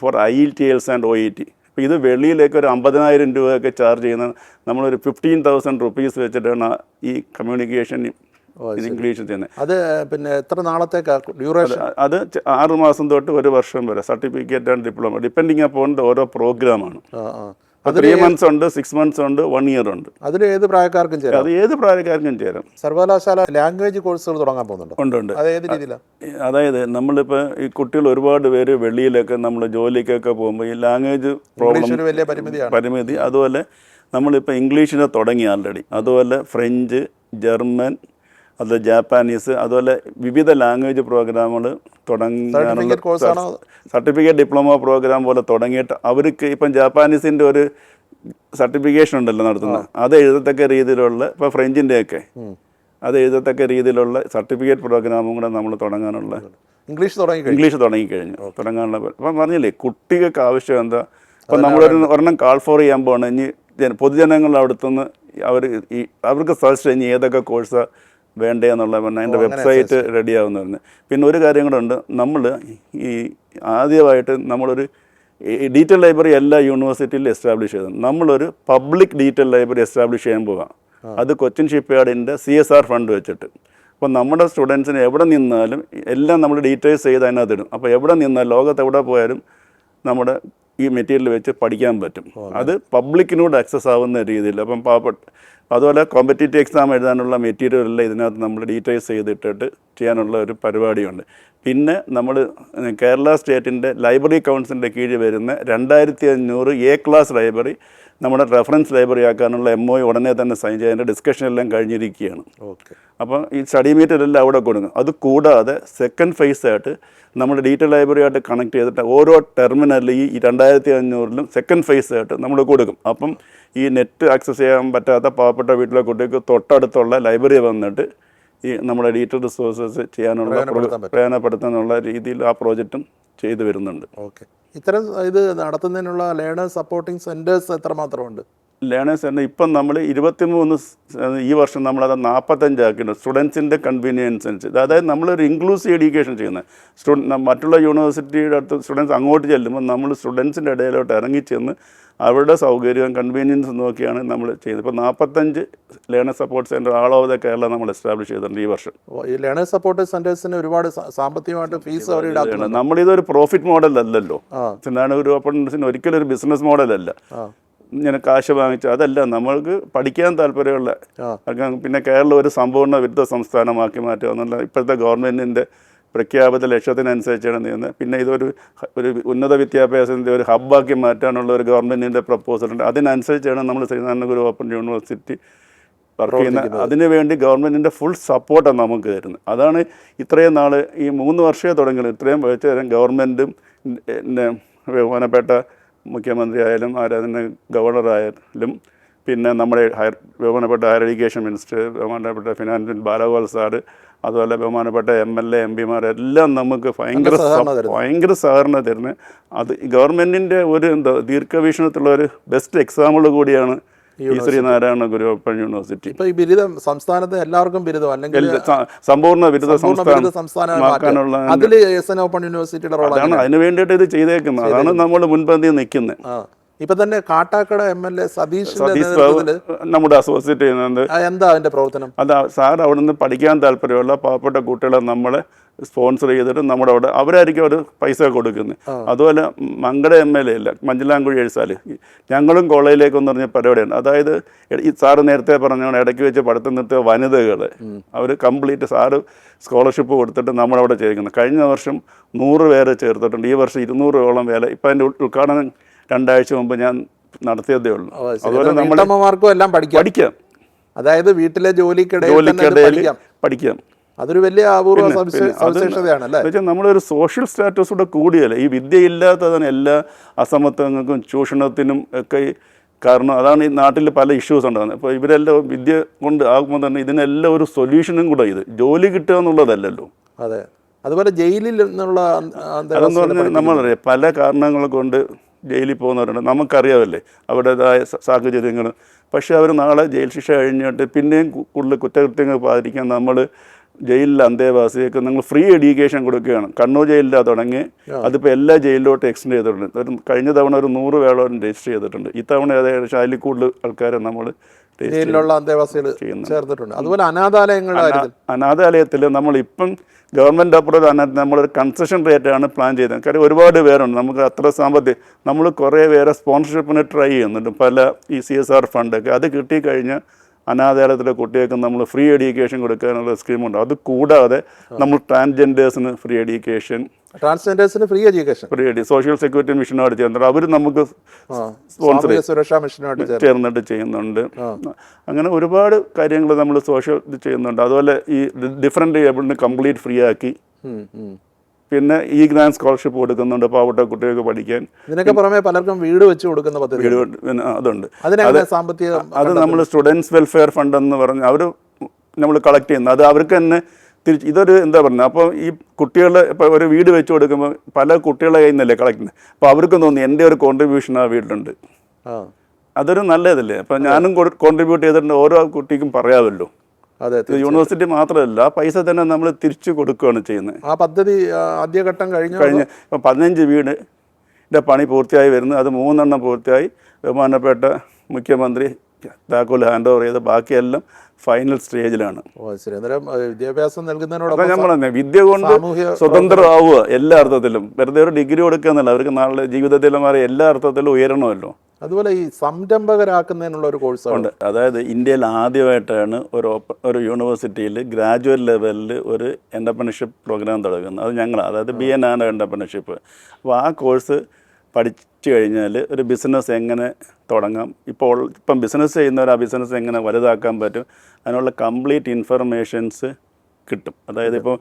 for IELTS and OET. അപ്പോൾ ഇത് വെളിയിലേക്ക് ഒരു 50,000 രൂപയൊക്കെ ചാർജ് ചെയ്യുന്ന നമ്മളൊരു 15,000 rupees വെച്ചിട്ടാണ് ഈ കമ്മ്യൂണിക്കേഷൻ ഇംഗ്ലീഷിൽ ചെയ്യുന്നത്. അത് പിന്നെ എത്ര നാളത്തേക്ക് ഡ്യൂറേഷൻ? അത് 6 മാസം തൊട്ട് 1 വർഷം വരെ certificate and diploma depending upon ഓരോ പ്രോഗ്രാമാണ്. 3 months ഉണ്ട്, 6 months ഉണ്ട്, 1 year ഉണ്ട്. അതിൽ ഏത് പ്രായക്കാർക്കും ചേരാം? അത് ഏത് പ്രായക്കാർക്കും ചേരാം. സർവകലാശാല ലാംഗ്വേജ് കോഴ്സുകൾ തുടങ്ങാൻ പോകുന്നുണ്ട്. ഉണ്ട്. അത് ഏത് രീതിയിലാണ്? അതായത് നമ്മളിപ്പോൾ ഈ കുട്ടികൾ ഒരുപാട് പേര് വെളിയിലൊക്കെ നമ്മൾ ജോലിക്കൊക്കെ പോകുമ്പോൾ ഈ ലാംഗ്വേജ് പ്രോബ്ലം വലിയ പരിമിതി. അതുപോലെ നമ്മളിപ്പോൾ ഇംഗ്ലീഷിനെ തുടങ്ങി ആൾറെഡി. അതുപോലെ ഫ്രഞ്ച്, ജർമ്മൻ, അത് ജാപ്പാനീസ്, അതുപോലെ വിവിധ ലാംഗ്വേജ് പ്രോഗ്രാമുകൾ തുടങ്ങാനുള്ള സർട്ടിഫിക്കറ്റ് ഡിപ്ലോമ പ്രോഗ്രാം പോലെ തുടങ്ങിയിട്ട് അവർക്ക് ഇപ്പം ജാപ്പാനീസിൻ്റെ ഒരു സർട്ടിഫിക്കേഷൻ ഉണ്ടല്ലോ നടത്തുന്നത്, അത് എഴുതത്തക്ക രീതിയിലുള്ള ഇപ്പോൾ ഫ്രഞ്ചിൻ്റെയൊക്കെ അത് എഴുതത്തക്ക രീതിയിലുള്ള സർട്ടിഫിക്കറ്റ് പ്രോഗ്രാമും കൂടെ നമ്മൾ തുടങ്ങാനുള്ള ഇംഗ്ലീഷ് തുടങ്ങിക്കഴിഞ്ഞു തുടങ്ങാനുള്ള. അപ്പം പറഞ്ഞില്ലേ കുട്ടികൾക്ക് ആവശ്യം എന്താ. അപ്പം ഒരെണ്ണം കാൾ ഫോർ ചെയ്യാൻ പോകണം. ഇനി പൊതുജനങ്ങൾ അവിടുന്ന് അവർക്ക് സജസ്റ്റ് ഇനി ഏതൊക്കെ കോഴ്സാണ് വേണ്ടതെന്നുള്ള പറഞ്ഞാൽ അതിൻ്റെ വെബ്സൈറ്റ് റെഡിയാവുന്ന പറഞ്ഞു. പിന്നെ ഒരു കാര്യം കൂടെ ഉണ്ട്. നമ്മൾ ഈ ആദ്യമായിട്ട് നമ്മളൊരു ഡീറ്റെയിൽ ലൈബ്രറി എല്ലാ യൂണിവേഴ്സിറ്റിയിലും എസ്റ്റാബ്ലിഷ് ചെയ്തു. നമ്മളൊരു പബ്ലിക് ഡീറ്റെയിൽ ലൈബ്രറി എസ്റ്റാബ്ലിഷ് ചെയ്യാൻ പോകാം. അത് കൊച്ചിൻ ഷിപ്പ്യാർഡിൻ്റെ CSR ഫണ്ട് വെച്ചിട്ട്. അപ്പോൾ നമ്മുടെ സ്റ്റുഡൻസിന് എവിടെ നിന്നാലും എല്ലാം നമ്മൾ ഡീറ്റെയിൽസ് ചെയ്ത് അതിനകത്തിടും. അപ്പോൾ എവിടെ നിന്നാലും ലോകത്ത് എവിടെ പോയാലും നമ്മുടെ ഈ മെറ്റീരിയൽ വെച്ച് പഠിക്കാൻ പറ്റും. അത് പബ്ലിക്കിനോട് ആക്സസ് ആവുന്ന രീതിയിൽ. അപ്പം അതുപോലെ കോമ്പറ്റേറ്റീവ് എക്സാം എഴുതാനുള്ള മെറ്റീരിയൽ എല്ലാം ഇതിനകത്ത് നമ്മൾ ഡീറ്റെയിൽസ് ചെയ്തിട്ടിട്ട് ചെയ്യാനുള്ള ഒരു പരിപാടിയുണ്ട്. പിന്നെ നമ്മൾ കേരള സ്റ്റേറ്റിൻ്റെ ലൈബ്രറി കൗൺസിലിൻ്റെ കീഴിൽ വരുന്ന 2500 A ക്ലാസ് ലൈബ്രറി നമ്മുടെ റെഫറൻസ് ലൈബ്രറി ആക്കാനുള്ള MOU ഉടനെ തന്നെ സൈൻ ചെയ്യാൻ ഡിസ്കഷൻ എല്ലാം കഴിഞ്ഞിരിക്കുകയാണ്. അപ്പം ഈ സ്റ്റഡി മെറ്റീരിയലെല്ലാം അവിടെ കൊടുക്കും. അത് കൂടാതെ സെക്കൻഡ് ഫേസായിട്ട് നമ്മൾ ഡീറ്റെയിൽ ലൈബ്രറിയായിട്ട് കണക്ട് ചെയ്തിട്ട് ഓരോ ടെർമിനലിൽ ഈ 2500 സെക്കൻഡ് ഫേസായിട്ട് നമ്മൾ കൊടുക്കും. അപ്പം ഈ നെറ്റ് ആക്സസ് ചെയ്യാൻ പറ്റാത്ത പാവപ്പെട്ട വീട്ടിലെ കുട്ടികൾക്ക് തൊട്ടടുത്തുള്ള ലൈബ്രറി വന്നിട്ട് ഈ നമ്മുടെ ഡീറ്റെയിൽ റിസോഴ്സസ് ചെയ്യാനുള്ള പ്രയോജനപ്പെടുത്താനുള്ള രീതിയിൽ ആ പ്രോജക്റ്റും ചെയ്തു വരുന്നുണ്ട്. ഇത്തരം ഇത് നടത്തുന്നതിനുള്ള ലേണേഴ്സ് സപ്പോർട്ടിംഗ് സെൻറ്റേഴ്സ് എത്രമാത്രമുണ്ട്? ലേണേഴ്സ് തന്നെ ഇപ്പം നമ്മൾ 23 ഈ വർഷം നമ്മളത് 45 ആക്കിയിട്ടുണ്ട് സ്റ്റുഡൻസിൻ്റെ കൺവീനിയൻസ് അനുസരിച്ച്. അതായത് നമ്മളൊരു ഇൻക്ലൂസീവ് എഡ്യൂക്കേഷൻ ചെയ്യുന്നത് മറ്റുള്ള യൂണിവേഴ്സിറ്റിയുടെ അടുത്ത് സ്റ്റുഡൻസ് അങ്ങോട്ട് ചെല്ലുമ്പോൾ നമ്മൾ സ്റ്റുഡൻസിൻ്റെ ഇടയിലോട്ട് ഇറങ്ങിച്ചെന്ന് അവരുടെ സൗകര്യവും കൺവീനിയൻസും നോക്കിയാണ് നമ്മൾ ചെയ്യുന്നത്. ഇപ്പോൾ 45 learners support centre all over the Kerala നമ്മൾ എസ്റ്റാബ്ലിഷ് ചെയ്തിട്ടുണ്ട് ഈ വർഷം. ഈ ലേണേഴ്സ് സപ്പോർട്ട് സെന്റേഴ്സിന് ഒരുപാട് സാമ്പത്തികമായിട്ട് ഫീസ് അവർ ഈടാക്കുന്നുണ്ട്. നമ്മളിതൊരു പ്രോഫിറ്റ് മോഡൽ അല്ലല്ലോ. ഒരു ഓപ്പൺസിന് ഒരിക്കലും ഒരു ബിസിനസ് മോഡലല്ല. ഇങ്ങനെ കാശ് വാങ്ങിച്ച അതല്ല, നമ്മൾക്ക് പഠിക്കാൻ താല്പര്യമുള്ള പിന്നെ കേരളം ഒരു സമ്പൂർണ്ണ വിരുദ്ധ സംസ്ഥാനമാക്കി മാറ്റുക എന്നുള്ള ഇപ്പോഴത്തെ ഗവൺമെൻറ്റിൻ്റെ പ്രഖ്യാപിത ലക്ഷ്യത്തിനനുസരിച്ചാണ് നീങ്ങുന്നത്. പിന്നെ ഇതൊരു ഉന്നത വിദ്യാഭ്യാസത്തിൻ്റെ ഒരു ഹബ്ബാക്കി മാറ്റാനുള്ള ഒരു ഗവൺമെൻറ്റിൻ്റെ പ്രപ്പോസലുണ്ട്. അതിനനുസരിച്ചാണ് നമ്മൾ ശ്രീനാരായണഗുരു ഓപ്പൺ യൂണിവേഴ്സിറ്റി വർക്ക് ചെയ്യുന്നത്. അതിനുവേണ്ടി ഗവൺമെൻറ്റിൻ്റെ ഫുൾ സപ്പോർട്ടാണ് നമുക്ക് തരുന്നത്. അതാണ് ഇത്രയും നാൾ ഈ 3 വർഷമേ തുടങ്ങിയത്. ഇത്രയും വെച്ച് തരാൻ ഗവൺമെൻറ്റും ബഹുമാനപ്പെട്ട മുഖ്യമന്ത്രി ആയാലും ആരാധന ഗവർണറായാലും പിന്നെ നമ്മുടെ ബഹുമാനപ്പെട്ട ഹയർ എഡ്യൂക്കേഷൻ മിനിസ്റ്റർ, ബഹുമാനപ്പെട്ട ഫിനാൻസ് ബാലഗോപാൽ സാറ്, അതുപോലെ ബഹുമാനപ്പെട്ട MLA MP എല്ലാം നമുക്ക് ഭയങ്കര സഹകരണം തരുന്നത്. അത് ഗവൺമെൻറ്റിൻ്റെ ഒരു ദീർഘവീക്ഷണത്തിലുള്ള ഒരു ബെസ്റ്റ് എക്സാമ്പിൾ കൂടിയാണ് ഈ ശ്രീനാരായണ ഗുരു ഓപ്പൺ യൂണിവേഴ്സിറ്റി. ഇപ്പോൾ ഈ ബിരുദം സംസ്ഥാനത്ത് എല്ലാവർക്കും ബിരുദം അല്ലെങ്കിൽ സമ്പൂർണ്ണ ബിരുദ സംസ്ഥാനമാക്കാനുള്ള അതിൽ SN ഓപ്പൺ യൂണിവേഴ്സിറ്റിയുടെ റോളാണ്. അതിന് വേണ്ടിയിട്ട് ഇത് ചെയ്തേക്കുന്നത്. അതാണ് നമ്മൾ മുൻപന്തിയിൽ നിൽക്കുന്നത്. ഇപ്പൊ തന്നെ കാട്ടാക്കട MLA സതീഷ് നമ്മുടെ അസോസിയേറ്റ് ചെയ്യുന്നുണ്ട്. എന്താ അതിന്റെ പ്രവർത്തനം? അത് സാർ അവിടെ നിന്ന് പഠിക്കാൻ താല്പര്യമുള്ള പാവപ്പെട്ട കുട്ടികളെ നമ്മളെ സ്പോൺസർ ചെയ്തിട്ട് നമ്മുടെ അവിടെ അവരായിരിക്കും അവർ പൈസ കൊടുക്കുന്നത്. അതുപോലെ മങ്കട MLA ഇല്ല, മഞ്ചലാംകുഴി എഴുസാല് ഞങ്ങളും കോളേജിലേക്കെന്ന് പറഞ്ഞ പരിപാടിയാണ്. അതായത് ഈ സാറ് നേരത്തെ പറഞ്ഞാണ് ഇടയ്ക്ക് വെച്ച് പഠിത്തം നിർത്തിയ വനിതകൾ അവർ കംപ്ലീറ്റ് സാറ് സ്കോളർഷിപ്പ് കൊടുത്തിട്ട് നമ്മളവിടെ ചെയ്തിരിക്കുന്നത്. കഴിഞ്ഞ വർഷം 100 പേരെ ചേർത്തിട്ടുണ്ട്. ഈ വർഷം 200ഓളം പേരെ. ഇപ്പം അതിൻ്റെ ഉദ്ഘാടനം 2 ആഴ്ച മുമ്പ് ഞാൻ നടത്തിയതേ ഉള്ളൂ. അതുപോലെ നമ്മളമ്മമാർക്കും എല്ലാം പഠിക്കാം. അതായത് വീട്ടിലെ ജോലിക്കിടയിൽ പഠിക്കാം. അതൊരു വലിയ അപൂർവ സവിശേഷതയാണ് അല്ലേ? വെച്ചാൽ നമ്മളൊരു സോഷ്യൽ സ്റ്റാറ്റസ് കൂടെ കൂടിയല്ലേ. ഈ വിദ്യയില്ലാത്തതാണ് എല്ലാ അസമത്വങ്ങൾക്കും ചൂഷണത്തിനും ഒക്കെ കാരണം. അതാണ് ഈ നാട്ടിൽ പല ഇഷ്യൂസ് ഉണ്ടാകുന്നത്. ഇപ്പോൾ ഇവരെല്ലാം വിദ്യ കൊണ്ട് ആകുമ്പോൾ തന്നെ ഇതിനെല്ലാം ഒരു സൊല്യൂഷനും കൂടെ ഇത് ജോലി കിട്ടുക എന്നുള്ളതല്ലല്ലോ. അതെ. അതുപോലെ ജയിലിൽ നിന്നുള്ള അതെന്ന് പറഞ്ഞാൽ നമ്മളറിയാം പല കാരണങ്ങൾ കൊണ്ട് ജയിലിൽ പോകുന്നവരുണ്ട്. നമുക്കറിയാമല്ലേ അവരുടേതായ സാഹചര്യങ്ങൾ. പക്ഷേ അവർ നാളെ ജയിൽ ശിക്ഷ കഴിഞ്ഞിട്ട് പിന്നെയും കൂടുതൽ കുറ്റകൃത്യങ്ങൾ പാതിരിക്കാൻ നമ്മൾ ജയിലിലെ അന്തേവാസിയൊക്കെ നിങ്ങൾ ഫ്രീ എഡ്യൂക്കേഷൻ കൊടുക്കുകയാണ്. കണ്ണൂർ ജയിലിലാണ് തുടങ്ങി അതിപ്പോൾ എല്ലാ ജയിലിലോട്ട് എക്സ്റ്റെൻഡ് ചെയ്തിട്ടുണ്ട്. കഴിഞ്ഞ തവണ ഒരു 100 പേരോളം രജിസ്റ്റർ ചെയ്തിട്ടുണ്ട്. ഇത്തവണ ഏകദേശം അതിൽ കൂടുതൽ ആൾക്കാരെ നമ്മൾ ജയിലിലുള്ള അന്തേവാസികൾ ചേർത്തിട്ടുണ്ട്. അതുപോലെ അനാഥാലയത്തിൽ നമ്മളിപ്പം ഗവൺമെൻറ് അപ്രൂവൽ നമ്മളൊരു കൺസെഷൻ റേറ്റാണ് പ്ലാൻ ചെയ്തത്. കാര്യം ഒരുപാട് പേരുണ്ട്, നമുക്ക് അത്ര സാമ്പത്തികം. നമ്മൾ കുറേ പേരെ സ്പോൺസർഷിപ്പിന് ട്രൈ ചെയ്യുന്നുണ്ട്. പല ഈ CSR ഫണ്ടൊക്കെ അത് കിട്ടിക്കഴിഞ്ഞാൽ അനാഥാലയത്തിലെ കുട്ടികൾക്ക് നമ്മൾ ഫ്രീ എഡ്യൂക്കേഷൻ കൊടുക്കാനുള്ള സ്കീമുണ്ട്. അത് കൂടാതെ നമ്മൾ ട്രാൻസ്ജെൻഡേഴ്സിന് ഫ്രീ എഡ്യൂക്കേഷൻ സോഷ്യൽ സെക്യൂരിറ്റി മിഷനോട് ചേർന്നിട്ട് അവർ നമുക്ക് സ്പോൺസർ ചേർന്നിട്ട് ചെയ്യുന്നുണ്ട്. അങ്ങനെ ഒരുപാട് കാര്യങ്ങൾ നമ്മൾ സോഷ്യൽ ഇത് ചെയ്യുന്നുണ്ട്. അതുപോലെ ഈ ഡിഫറെൻ്റ് ഏബിളിന് കംപ്ലീറ്റ് ഫ്രീ ആക്കി പിന്നെ ഈ ഗ്രാൻഡ് സ്കോളർഷിപ്പ് കൊടുക്കുന്നുണ്ട് പാവപ്പെട്ട കുട്ടികൾക്ക് പഠിക്കാൻ. ഇതിനൊക്കെ പുറമെ പലർക്കും വീട് വെച്ച് കൊടുക്കുന്ന പദ്ധതി അതുണ്ട്. അത് നമ്മൾ സ്റ്റുഡൻസ് വെൽഫെയർ ഫണ്ട് എന്ന് പറഞ്ഞ് അവർ നമ്മൾ കളക്ട് ചെയ്യുന്നത്. അത് അവർക്ക് തന്നെ തിരിച്ച് ഇതൊരു എന്താ പറയുക. അപ്പോൾ ഈ കുട്ടികളെ ഇപ്പോൾ ഒരു വീട് വെച്ച് കൊടുക്കുമ്പോൾ പല കുട്ടികളെ കയ്യിൽ നിന്നല്ലേ കളക്ട് ചെയ്യുന്നത്. അപ്പോൾ അവർക്കും തോന്നി എൻ്റെ ഒരു കോൺട്രിബ്യൂഷൻ ആ വീട്ടിലുണ്ട്. അതൊരു നല്ലതല്ലേ. അപ്പോൾ ഞാനും കോൺട്രിബ്യൂട്ട് ചെയ്തിട്ടുണ്ട്. ഓരോ കുട്ടിക്കും പറയാമല്ലോ. അതെ, യൂണിവേഴ്സിറ്റി മാത്രമല്ല പൈസ തന്നെ നമ്മൾ തിരിച്ചു കൊടുക്കുകയാണ് ചെയ്യുന്നത്. ആ പദ്ധതി ആദ്യഘട്ടം കഴിഞ്ഞ് ഇപ്പം 15 വീടിൻ്റെ പണി പൂർത്തിയായി വരുന്നത്. അത് 3 എണ്ണം പൂർത്തിയായി. ബഹുമാനപ്പെട്ട മുഖ്യമന്ത്രി താക്കോൽ ഹാൻഡ് ഓവർ ചെയ്ത് ബാക്കിയെല്ലാം ഫൈനൽ സ്റ്റേജിലാണ്. വിദ്യാഭ്യാസം നൽകുന്നതിനോടൊപ്പം നമ്മൾ വിദ്യ കൊണ്ട് സ്വതന്ത്രമാവുക എല്ലാ അർത്ഥത്തിലും. വെറുതെ ഒരു ഡിഗ്രി കൊടുക്കുക എന്നല്ല, അവർക്ക് നാളെ ജീവിതത്തിലും എല്ലാ അർത്ഥത്തിലും ഉയരണമല്ലോ. അതുപോലെ ഈ സംരംഭകരാക്കുന്നതിനുള്ള ഒരു കോഴ്സ് ഉണ്ട്. അതായത് ഇന്ത്യയിൽ ആദ്യമായിട്ടാണ് ഒരു യൂണിവേഴ്സിറ്റിയിൽ ഗ്രാജുവേറ്റ് ലെവലിൽ ഒരു എൻ്റർപ്രണർഷിപ്പ് പ്രോഗ്രാം തുടങ്ങുന്നത്. അത് ഞങ്ങൾ അതായത് BN എൻ്റർപ്രണർഷിപ്പ്. അപ്പോൾ ആ കോഴ്സ് പഠിച്ചു കഴിഞ്ഞാൽ ഒരു ബിസിനസ് എങ്ങനെ തുടങ്ങാം, ഇപ്പം ബിസിനസ് ചെയ്യുന്നവർ ആ ബിസിനസ് എങ്ങനെ വലുതാക്കാൻ പറ്റും, അതിനുള്ള കംപ്ലീറ്റ് ഇൻഫർമേഷൻസ് കിട്ടും. അതായത് ഇപ്പോൾ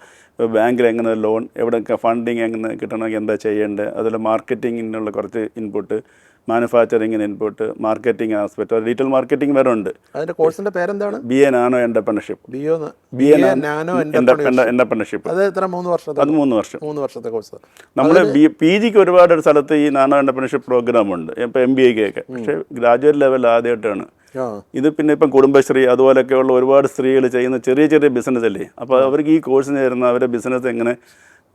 ബാങ്കിൽ എങ്ങനെ ലോൺ, എവിടെയൊക്കെ ഫണ്ടിങ് എങ്ങനെ കിട്ടണമെങ്കിൽ എന്താ ചെയ്യേണ്ടത്, അതുപോലെ മാർക്കറ്റിങ്ങിനുള്ള കുറച്ച് ഇൻപുട്ട്, മാനുഫാക്ചറിങ്ങിന് input, marketing aspect, detail marketing വരെ ഉണ്ട്. അതിന്റെ കോഴ്സിന്റെ പേരെന്താണ്? BA nano entrepreneurship. BA nano entrepreneurship. അത് എത്ര 3 വർഷത്തെ? അത് 3 വർഷം. 3 വർഷത്തെ കോഴ്സ്. നമ്മൾ PGക്ക് ഒരുപാട് സ്ഥലത്ത് ഈ നാനോ എന്റർപ്രണർഷിപ്പ് പ്രോഗ്രാം ഉണ്ട്, ഇപ്പോൾ MBA ഒക്കെ. പക്ഷേ ഗ്രാജുവേറ്റ് ലെവൽ ആദ്യമായിട്ടാണ് ഇത്. പിന്നെ ഇപ്പം കുടുംബശ്രീ അതുപോലെയൊക്കെയുള്ള ഒരുപാട് സ്ത്രീകൾ ചെയ്യുന്ന ചെറിയ ചെറിയ ബിസിനസ് അല്ലേ, അപ്പോൾ അവർക്ക് ഈ കോഴ്സിന് ചേരുന്ന അവരുടെ ബിസിനസ് എങ്ങനെ